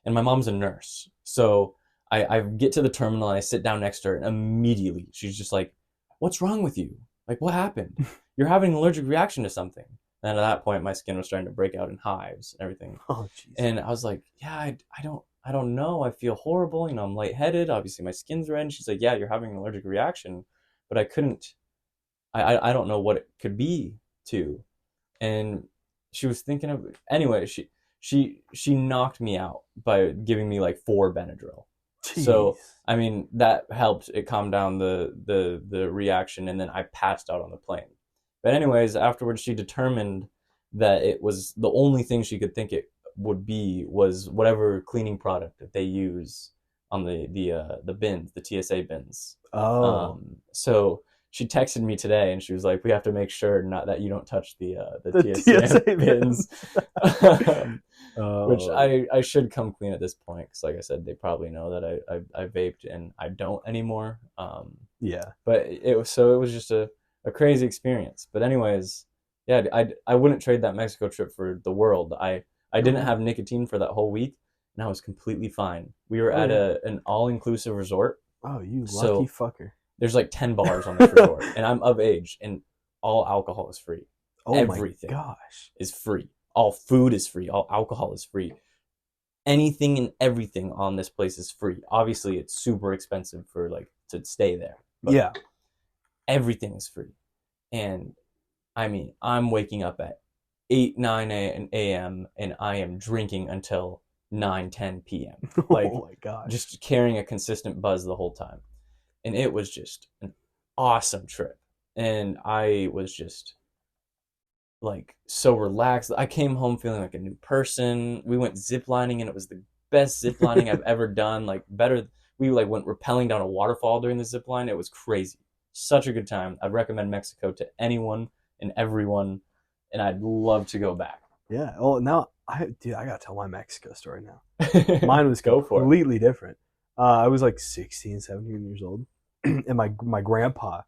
And my mom's a nurse. So I get to the terminal, and I sit down next to her, and immediately she's just like, what's wrong with you? Like, what happened? You're having an allergic reaction to something. And at that point, my skin was starting to break out in hives and everything. Oh, jeez. And I was like, yeah, I don't know. I feel horrible. I'm lightheaded. Obviously, my skin's red. And she's like, yeah, you're having an allergic reaction. But I don't know what it could be to. And she was thinking of, anyway, she knocked me out by giving me like 4 Benadryl. Jeez. So, I mean, that helped it calm down the reaction, and then I passed out on the plane. But anyways, afterwards, she determined that it was the only thing she could think it would be was whatever cleaning product that they use on the bins, the TSA bins. Oh. So she texted me today, and she was like, "We have to make sure not that you don't touch the The TSA TSA bins." Oh. Which I should come clean at this point, because like I said, they probably know that I vaped and I don't anymore. Yeah. But it was just a crazy experience. But anyways, yeah, I wouldn't trade that Mexico trip for the world. I didn't have nicotine for that whole week, and I was completely fine. We were at an all-inclusive resort. Oh, you lucky So- fucker. There's like 10 bars on this resort, and I'm of age, and all alcohol is free. Oh Everything. my gosh. Is free. All food is free. All alcohol is free. Anything and everything on this place is free. Obviously, it's super expensive for like to stay there. But Yeah. everything is free. And I mean, I'm waking up at 8, 9 a.m. and I am drinking until 9, 10 p.m. Like, oh my gosh. just carrying a consistent buzz the whole time. And it was just an awesome trip. And I was just like so relaxed. I came home feeling like a new person. We went ziplining, and it was the best ziplining I've ever done. Like better. We like went rappelling down a waterfall during the zipline. It was crazy. Such a good time. I'd recommend Mexico to anyone and everyone, and I'd love to go back. Yeah. Well, now I gotta tell my Mexico story now. Mine was Go for it. completely different. I was like 16, 17 years old, and my grandpa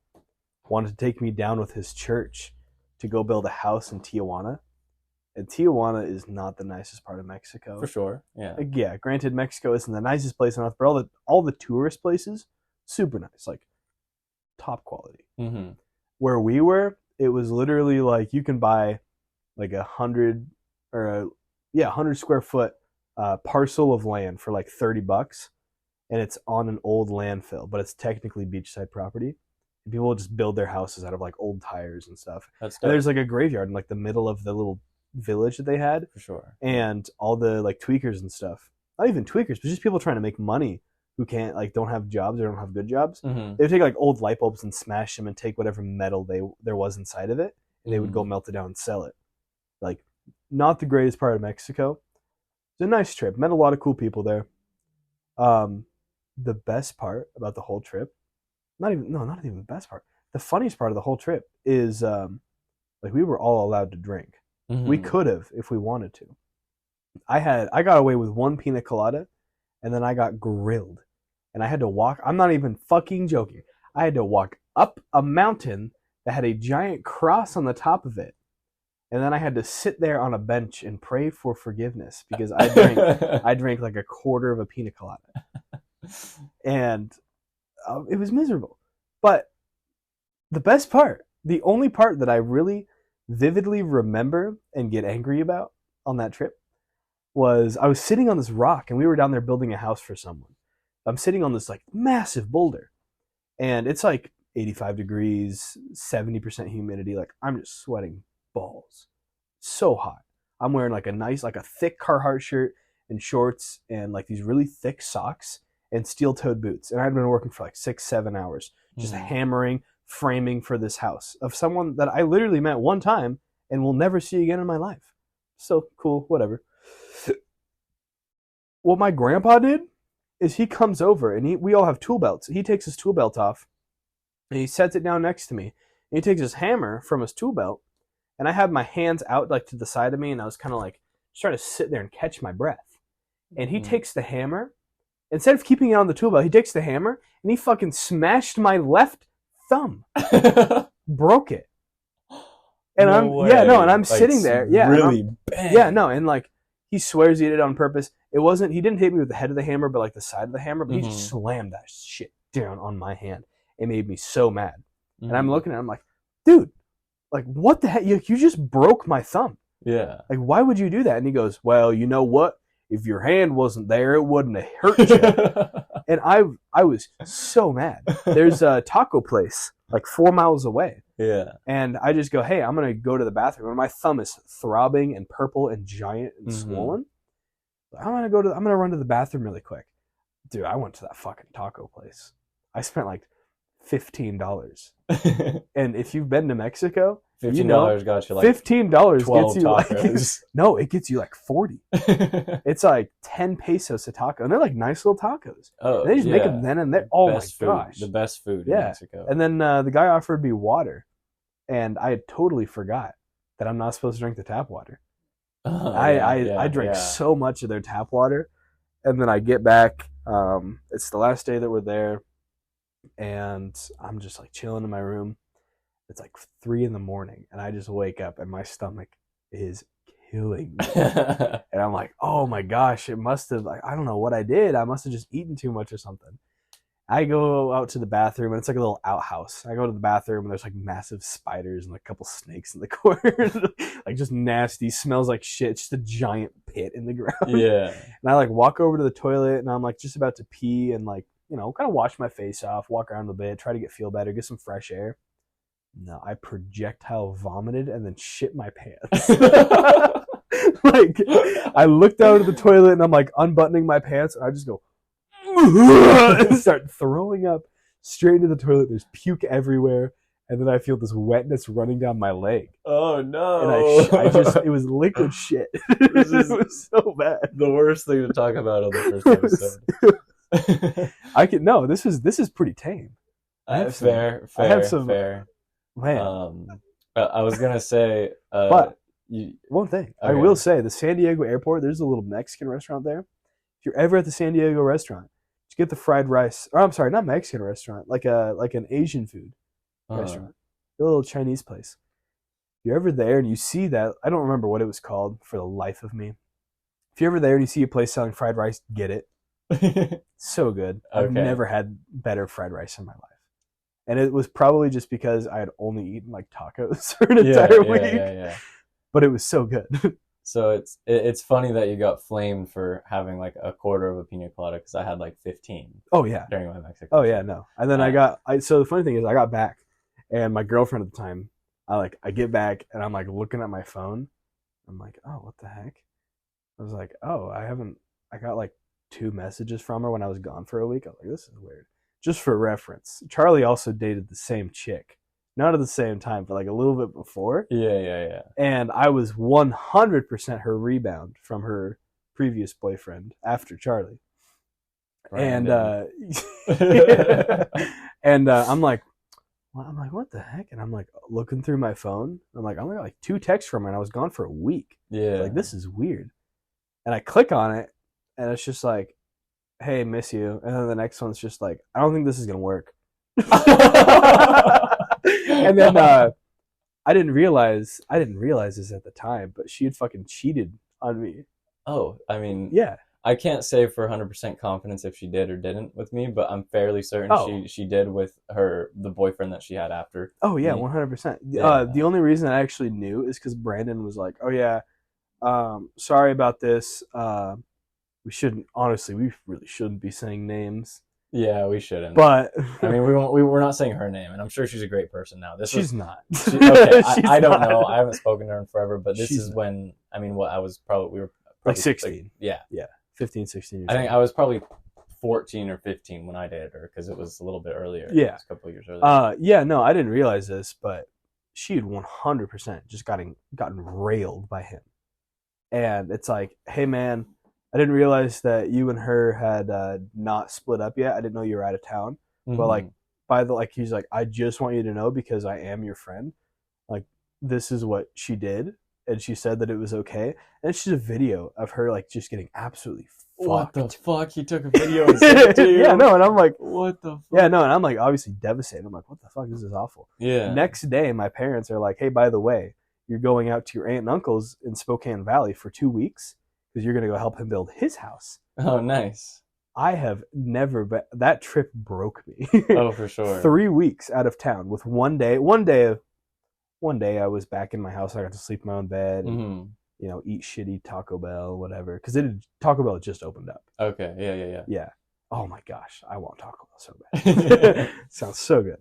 wanted to take me down with his church to go build a house in Tijuana. And Tijuana is not the nicest part of Mexico. For sure. Yeah. Like, yeah, granted, Mexico isn't the nicest place on earth, but all the tourist places, super nice, like top quality. Mm-hmm. Where we were, it was literally like you can buy like 100 square foot parcel of land for like $30, and it's on an old landfill, but it's technically beachside property. And people will just build their houses out of like old tires and stuff. That's And dope. there's like a graveyard in like the middle of the little village that they had, For sure. and all the like tweakers and stuff. Not even tweakers, but just people trying to make money who can't like don't have jobs or don't have good jobs. Mm-hmm. They would take like old light bulbs and smash them and take whatever metal there was inside of it and they would go melt it down and sell it. Like, not the greatest part of Mexico. It's a nice trip. Met a lot of cool people there. The best part about the whole trip, not even the best part. The funniest part of the whole trip is like we were all allowed to drink. We could have if we wanted to. I got away with one pina colada, and then I got grilled, and I had to walk. I'm not even fucking joking. I had to walk up a mountain that had a giant cross on the top of it, and then I had to sit there on a bench and pray for forgiveness because I drank like a quarter of a pina colada, and it was miserable. But the best part, the only part that I really vividly remember and get angry about on that trip was I was sitting on this rock and we were down there building a house for someone. I'm sitting on this like massive boulder and it's like 85 degrees, 70% humidity. Like I'm just sweating balls. So hot. I'm wearing like a thick Carhartt shirt and shorts and like these really thick socks and steel-toed boots. And I'd been working for like 6-7 hours just hammering, framing for this house of someone that I literally met one time and will never see again in my life. So cool, whatever. What my grandpa did is he comes over and we all have tool belts. He takes his tool belt off and he sets it down next to me. And he takes his hammer from his tool belt and I had my hands out like to the side of me and I was kind of like just trying to sit there and catch my breath. And he takes the hammer, instead of keeping it on the tool belt, he takes the hammer and he fucking smashed my left thumb. Broke it. And and I'm sitting there. Yeah. Really bad. Yeah, no, and like he swears he did it on purpose. He didn't hit me with the head of the hammer, but like the side of the hammer, but he just slammed that shit down on my hand. It made me so mad. And I'm looking at him like, dude, like what the heck? You just broke my thumb. Yeah. Like why would you do that? And he goes, well, you know what? If your hand wasn't there, it wouldn't have hurt you. And I was so mad. There's a taco place like 4 miles away. Yeah. And I just go, hey, I'm going to go to the bathroom. And my thumb is throbbing and purple and giant and swollen. I'm going to run to the bathroom really quick. Dude, I went to that fucking taco place. I spent like $15. And if you've been to Mexico, $15 got you like $15 gets you tacos. no, it gets you like 40. It's like 10 pesos a taco, and they're like nice little tacos. Oh, and they just make them then and there. Oh my gosh, the best food in Mexico. And then the guy offered me water, and I had totally forgot that I'm not supposed to drink the tap water. I drank so much of their tap water, and then I get back. It's the last day that we're there, and I'm just like chilling in my room. It's like 3 a.m, and I just wake up, and my stomach is killing me. And I'm like, oh my gosh, it must have, like, I don't know what I did. I must have just eaten too much or something. I go out to the bathroom, and it's like a little outhouse. I go to the bathroom, and there's like massive spiders and like a couple snakes in the corner. Like just nasty, smells like shit. It's just a giant pit in the ground. Yeah. And I like walk over to the toilet, and I'm like just about to pee and like, you know, kind of wash my face off, walk around a bit, try to feel better, get some fresh air. No, I projectile vomited and then shit my pants. Like, I looked out of the toilet and I'm like unbuttoning my pants and I just go and start throwing up straight into the toilet. There's puke everywhere. And then I feel this wetness running down my leg. Oh no. And it was liquid shit. It was so bad. The worst thing to talk about on the first episode. This is pretty tame. Fair. Man. I was gonna say, but one thing okay. I will say: the San Diego airport. There's a little Mexican restaurant there. If you're ever at the San Diego restaurant, just get the fried rice. Or I'm sorry, not Mexican restaurant, like an Asian food restaurant, a little Chinese place. If you're ever there and you see that, I don't remember what it was called for the life of me. If you're ever there and you see a place selling fried rice, get it. So good. I've never had better fried rice in my life. And it was probably just because I had only eaten like tacos for an entire week. Yeah. But it was so good. So it's funny that you got flamed for having like a quarter of a pina colada because I had like 15. Oh yeah. During my Mexico. Oh yeah, no. And then so the funny thing is I got back and my girlfriend at the time, I get back and I'm like looking at my phone. I'm like, oh, what the heck? I was like, oh, I got like 2 messages from her when I was gone for a week. I was like, this is weird. Just for reference, Charlie also dated the same chick not at the same time, but like a little bit before. Yeah. And I was 100% her rebound from her previous boyfriend after Charlie. And and I'm like, well, what the heck? And I'm like looking through my phone. I'm like, I only got like 2 texts from her, and I was gone for a week. Yeah. Like, this is weird. And I click on it, and it's just like, hey, miss you. And then the next one's just like, I don't think this is gonna work. And then I didn't realize this at the time, but she had fucking cheated on me. Oh, I mean, Yeah. I can't say for 100% confidence if she did or didn't with me, but I'm fairly certain she did with the boyfriend that she had after. Oh yeah, 100%. Yeah. The only reason I actually knew is because Brandon was like, "Oh yeah, sorry about this. We really shouldn't be saying names." Yeah, we shouldn't. But I mean, we're not saying her name, and I'm sure she's a great person now. She's not. Okay, I don't know. I haven't spoken to her in forever, but this is not. when, I mean, what I was probably, we were like probably 16. Yeah. 15, 16 years I think old. I was probably 14 or 15 when I dated her, because it was a little bit earlier. Yeah. It was a couple of years earlier. Yeah, no, I didn't realize this, but she had 100% just gotten railed by him. And it's like, hey man, I didn't realize that you and her had not split up yet. I didn't know you were out of town. Mm-hmm. But like, he's like, I just want you to know, because I am your friend. Like, this is what she did, and she said that it was okay. And it's just a video of her like just getting absolutely fucked. What the fuck? He took a video and sent it to you? Yeah, no, and I'm like, what the fuck? Yeah, no, and I'm like obviously devastated. I'm like, what the fuck? This is awful. Yeah. Next day, my parents are like, hey, by the way, you're going out to your aunt and uncle's in Spokane Valley for 2 weeks because you're going to go help him build his house. Oh, nice. I have never been, that trip broke me. Oh, for sure. 3 weeks out of town with one day I was back in my house. I got to sleep in my own bed and, Mm-hmm. you know, eat shitty Taco Bell, whatever. Because Taco Bell had just opened up. Okay, yeah. Yeah. Oh my gosh, I want Taco Bell so bad. Sounds so good.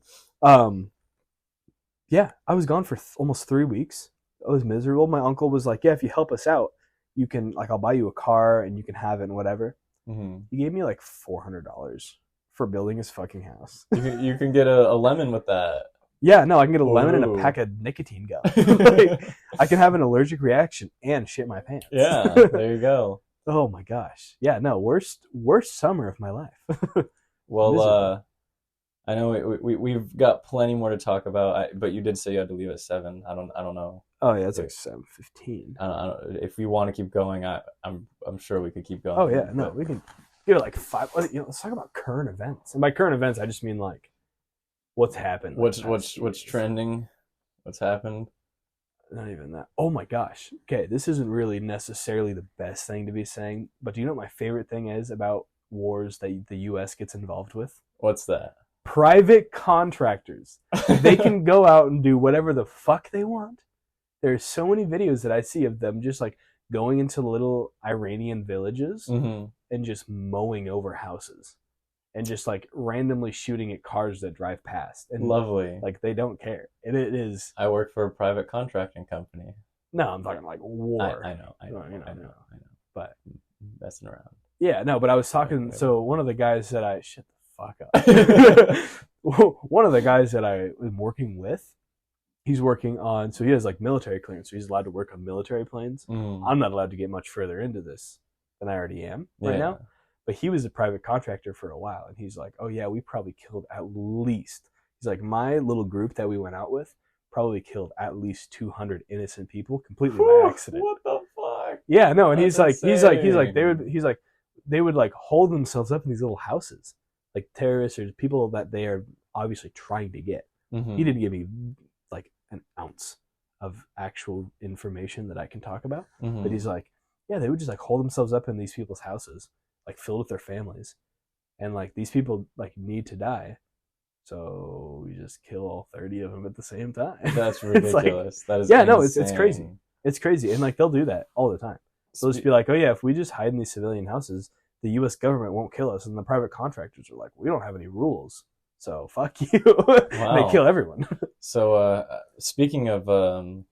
Yeah, I was gone for almost 3 weeks. I was miserable. My uncle was like, yeah, if you help us out, you can, like, I'll buy you a car and you can have it and whatever. Mm-hmm. He gave me like $400 for building his fucking house. You can get a lemon with that. Yeah, no, I can get a lemon and Ooh. a pack of nicotine gum. Like, I can have an allergic reaction and shit my pants. Yeah, there you go. Oh my gosh. Yeah, no, worst summer of my life. Well, I know we've got plenty more to talk about, but you did say you had to leave at 7. I don't know. Oh yeah, it's like 7:15. I don't, if we want to keep going, I'm sure we could keep going. Oh yeah, no, we can get like 5. You know, let's talk about current events. And by current events, I just mean like what's happened. What's trending? What's happened? Not even that. Oh my gosh. Okay, this isn't really necessarily the best thing to be saying, but do you know what my favorite thing is about wars that the U.S. gets involved with? What's that? Private contractors. They can go out and do whatever the fuck they want. There's so many videos that I see of them just like going into little Iranian villages Mm-hmm. and just mowing over houses and just like randomly shooting at cars that drive past. And Lovely. like they don't care. And it is. I work for a private contracting company. No, I'm talking like war. I know. But messing around. yeah, no, but I was talking. So one of the guys that I shut the fuck up. One of the guys that I was working with, he's working on. So he has like military clearance. So he's allowed to work on military planes. Mm. I'm not allowed to get much further into this than I already am right now. But he was a private contractor for a while, and he's like, "Oh yeah, we probably killed at least." He's like, "My little group that we went out with probably killed at least 200 innocent people completely by accident." What the fuck? Yeah, no, and That's he's like insane. they would like hold themselves up in these little houses, like terrorists or people that they are obviously trying to get. Mm-hmm. He didn't give me like an ounce of actual information that I can talk about, Mm-hmm. but he's like, yeah, they would just like hold themselves up in these people's houses, like filled with their families, and like these people like need to die, so we just kill all 30 of them at the same time. That's ridiculous. That is It's crazy. It's crazy, and like they'll do that all the time. They'll just be like, oh yeah, if we just hide in these civilian houses, the U.S. government won't kill us, and the private contractors are like, we don't have any rules, so fuck you. Wow. They kill everyone. So speaking of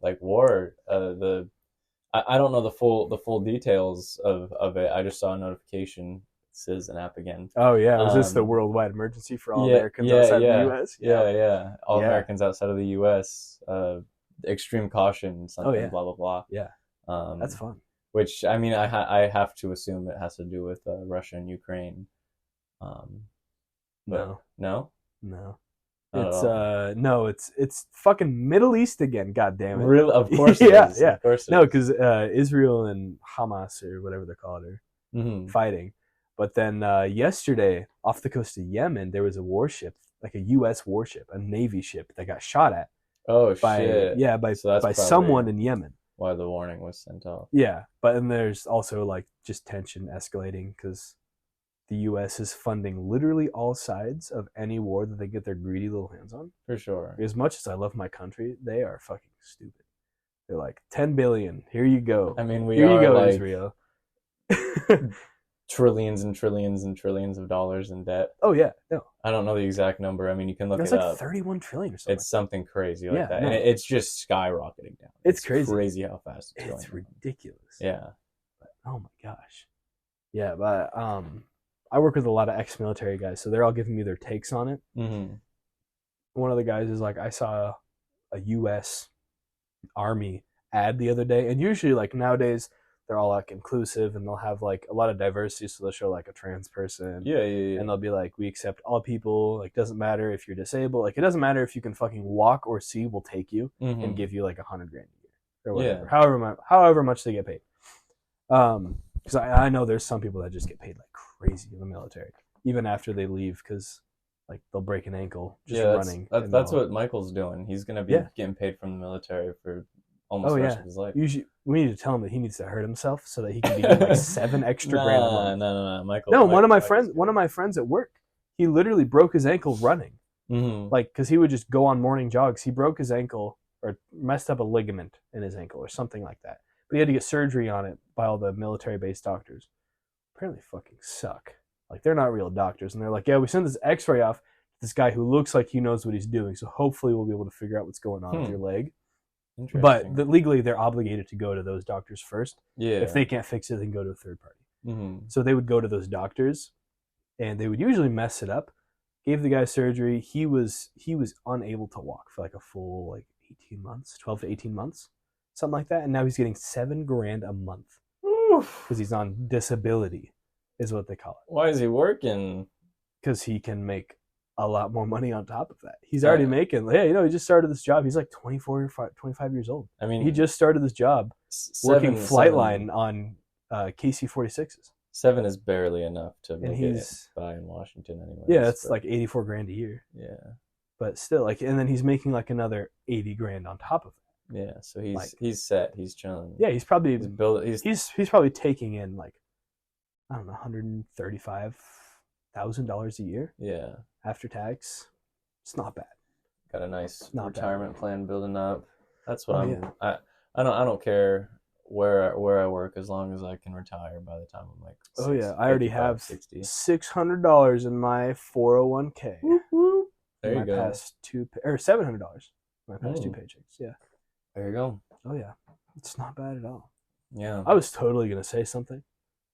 like war, I don't know the full details of it. I just saw a notification This is an app again. Oh yeah, was this the Um, worldwide emergency for all yeah, Americans yeah, outside yeah, the U.S.? yeah. All Yeah. Americans outside of the U.S. Extreme caution, Oh something, yeah, blah blah blah. yeah. That's Um, fun. which I mean, I have to assume it has to do with Russia and Ukraine. Um, but No, no, no. not at It's all. no, it's fucking Middle East again. God damn it. Real, of course it Yeah, is. yeah. Of course it No, is. because Israel and Hamas or whatever they're called are Mm-hmm. fighting. But then yesterday, off the coast of Yemen, there was a warship, like a U.S. warship, a Navy ship that got shot at Oh by shit! So that's by probably someone in Yemen. why the warning was sent off. Yeah, but then there's also like just tension escalating because the U.S. is funding literally all sides of any war that they get their greedy little hands on. For sure. As much as I love my country, they are fucking stupid. They're like 10 billion. Here you go. I mean, we Here you are go, like Israel. trillions and trillions and trillions of dollars in debt. Oh yeah, no, I don't know the exact number. I mean, you can look it's it like up. 31 trillion or something. It's something crazy like Yeah, that, no. and it's just skyrocketing down. It's crazy. Crazy how fast it's It's going. ridiculous. Yeah. Oh my gosh. Yeah, but I work with a lot of ex-military guys, so they're all giving me their takes on it. Mm-hmm. One of the guys is like, I saw a U.S. Army ad the other day, and usually like nowadays they're all like inclusive and they'll have like a lot of diversity, so they'll show like a trans person. Yeah. And they'll be like, we accept all people, like doesn't matter if you're disabled, like it doesn't matter if you can fucking walk or see, we'll take you Mm-hmm. and give you like $100,000 a year or whatever. Yeah. However much they get paid. Because I know there's some people that just get paid like crazy in the military, even after they leave, because like they'll break an ankle just running. That's what Michael's doing. He's gonna be Yeah. getting paid from the military for almost Oh the rest yeah. of his life. We need to tell him that he needs to hurt himself so that he can be getting like 7 extra grand a month. No, Michael. No, one of my Michael's friends at work, he literally broke his ankle running. good. Mm-hmm. Like, because he would just go on morning jogs. He broke his ankle or messed up a ligament in his ankle or something like that. But he had to get surgery on it by all the military-based doctors. Apparently fucking suck. Like, they're not real doctors. And they're like, yeah, we sent this x-ray off to this guy who looks like he knows what he's doing. So hopefully we'll be able to figure out what's going on with your leg. But legally, they're obligated to go to those doctors first. yeah. If they can't fix it, they can go to a third party. Mm-hmm. So they would go to those doctors, and they would usually mess it up. Gave the guy surgery. He was unable to walk for like a full like 18 months, 12 to 18 months, something like that. And now he's getting $7 grand a month because he's on disability, is what they call it. Why is he working? Because he can make a lot more money on top of that. He's already making. Yeah, he just started this job. He's like 24 or 25 years old. I mean, He just started this job working Flightline on KC-46s. 7 is barely enough to And make it by in Washington anyway. Yeah, it's like 84 grand a year. Yeah. But still, like, and then he's making like another 80 grand on top of it. Yeah, so he's Like- he's set. He's chilling. Yeah, he's probably He's probably taking in like, I don't know, $135,000 a year yeah. after tax. It's not bad. Got a nice Not bad. retirement plan building up. That's what Oh, I'm. yeah. I don't care where I work as long as I can retire by the time I'm like. Oh yeah, I already 55, have 60. $600 in my 401k. There you my go. past or $700 my past 2 Oh. paychecks. Yeah. There you go. Oh yeah, it's not bad at all. Yeah. I was totally gonna say something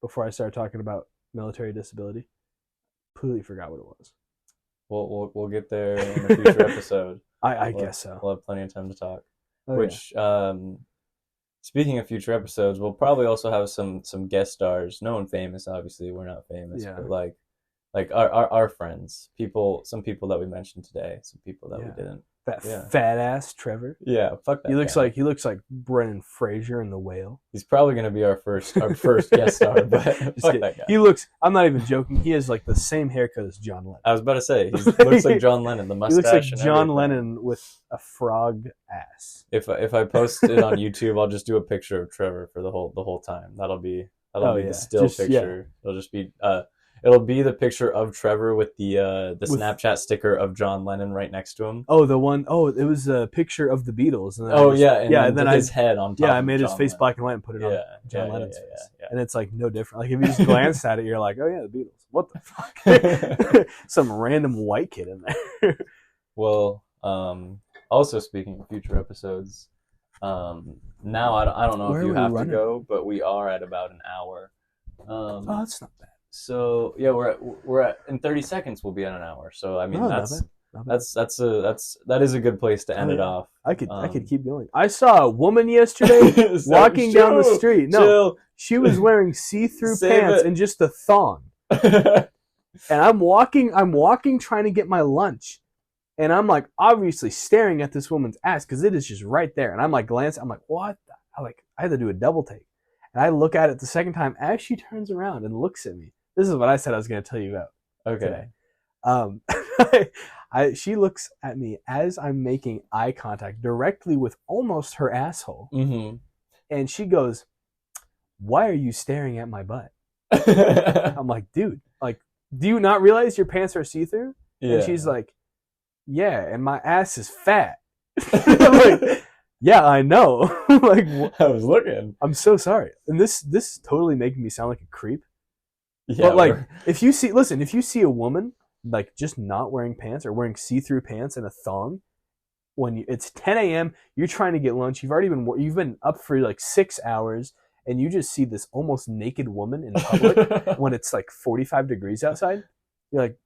before I started talking about military disability. Completely forgot what it was. We'll get there in a future episode. I guess so. We'll have plenty of time to talk. Oh, Which, speaking of future episodes, we'll probably also have some guest stars. No one famous, obviously. We're not famous, Yeah. but like our friends, some people that we mentioned today, some people that we Yeah. didn't. that yeah. fat ass Trevor. Yeah, fuck that. He looks guy. like Brendan Fraser in The Whale. He's probably gonna be our first guest star, but Just fuck kidding. that guy. He looks. I'm not even joking. He has like the same haircut as John Lennon. I was about to say he looks like John Lennon, the He mustache. looks like and John everything. Lennon with a frog ass. If I post it on YouTube, I'll just do a picture of Trevor for the whole time. That'll be Oh, the yeah. still Just- picture. It'll just be it'll be the picture of Trevor with the With- Snapchat sticker of John Lennon right next to him. Oh, the one oh it was a picture of the Beatles. And then Oh I just, yeah, and yeah. then And then his head on top. I of made his John face Lennon. black and white and put it on Yeah, John yeah, Lennon's yeah, face. yeah. And it's like no different. Like if you just glance at it, you're like, oh yeah, the Beatles. What the fuck? Some random white kid in there. Well, also speaking of future episodes, now I don't know Where if you are we have running? to go, but we are at about an hour. Oh, that's not bad. So yeah, we're at in 30 seconds we'll be at an hour. So I mean No, not bad. Not bad. that is a good place to end Oh, it yeah. off. I could keep going. I saw a woman yesterday So walking down the chill, street. No, chill. she was wearing see-through Save pants it. and just a thong. And I'm walking trying to get my lunch. And I'm like obviously staring at this woman's ass because it is just right there. And I'm like glancing, I'm like, what? I had to do a double take. And I look at it the second time as she turns around and looks at me. This is what I said I was going to tell you about Okay. today. She looks at me as I'm making eye contact directly with almost her asshole. Mm-hmm. And she goes, "Why are you staring at my butt?" I'm like, dude, like, do you not realize your pants are see-through? Yeah. And she's like, yeah, and my ass is fat. I'm like, yeah, I know. Like, I was looking. I'm so sorry. And this totally making me sound like a creep. Yeah, But like, if you see a woman like just not wearing pants or wearing see-through pants and a thong, it's 10 a.m., you're trying to get lunch. You've been up for like 6 hours, and you just see this almost naked woman in public when it's like 45 degrees outside. You're like,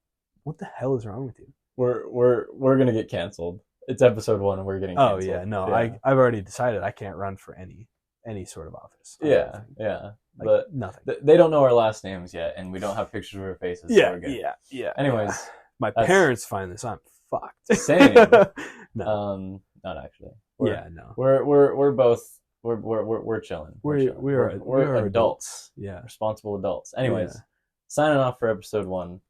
what the hell is wrong with you? we're gonna get canceled. It's episode 1 and we're getting Oh canceled. yeah, no, Yeah. I've already decided I can't run for any sort of office. Yeah. Like, But nothing. they don't know our last names yet, and we don't have pictures of our faces. So we're good. yeah. Anyways, yeah. My that's- parents find this, I'm fucked. Same. No. Not actually. No. We're both we're chilling. We are adults. Yeah. Responsible adults. Anyways, Yeah. signing off for episode 1.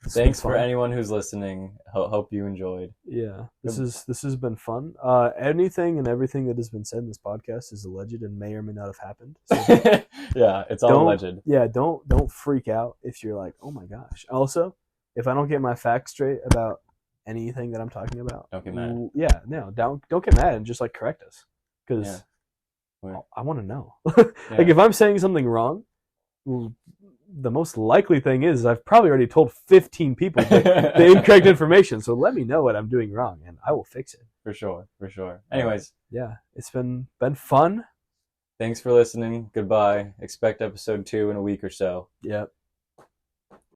Thanks for anyone who's listening. Hope you enjoyed. Yeah, this has been fun. Anything and everything that has been said in this podcast is alleged and may or may not have happened. So Yeah, it's all alleged. Yeah, don't freak out if you're like, oh my gosh. Also, if I don't get my facts straight about anything that I'm talking about, Don't get mad. Yeah, no, don't get mad and just like correct us, because I want to know. Like if I'm saying something wrong, well, the most likely thing is I've probably already told 15 people the incorrect information. So let me know what I'm doing wrong, and I will fix it. For sure. Anyways, yeah, it's been fun. thanks for listening. Goodbye. Expect episode 2 in a week or so. Yep.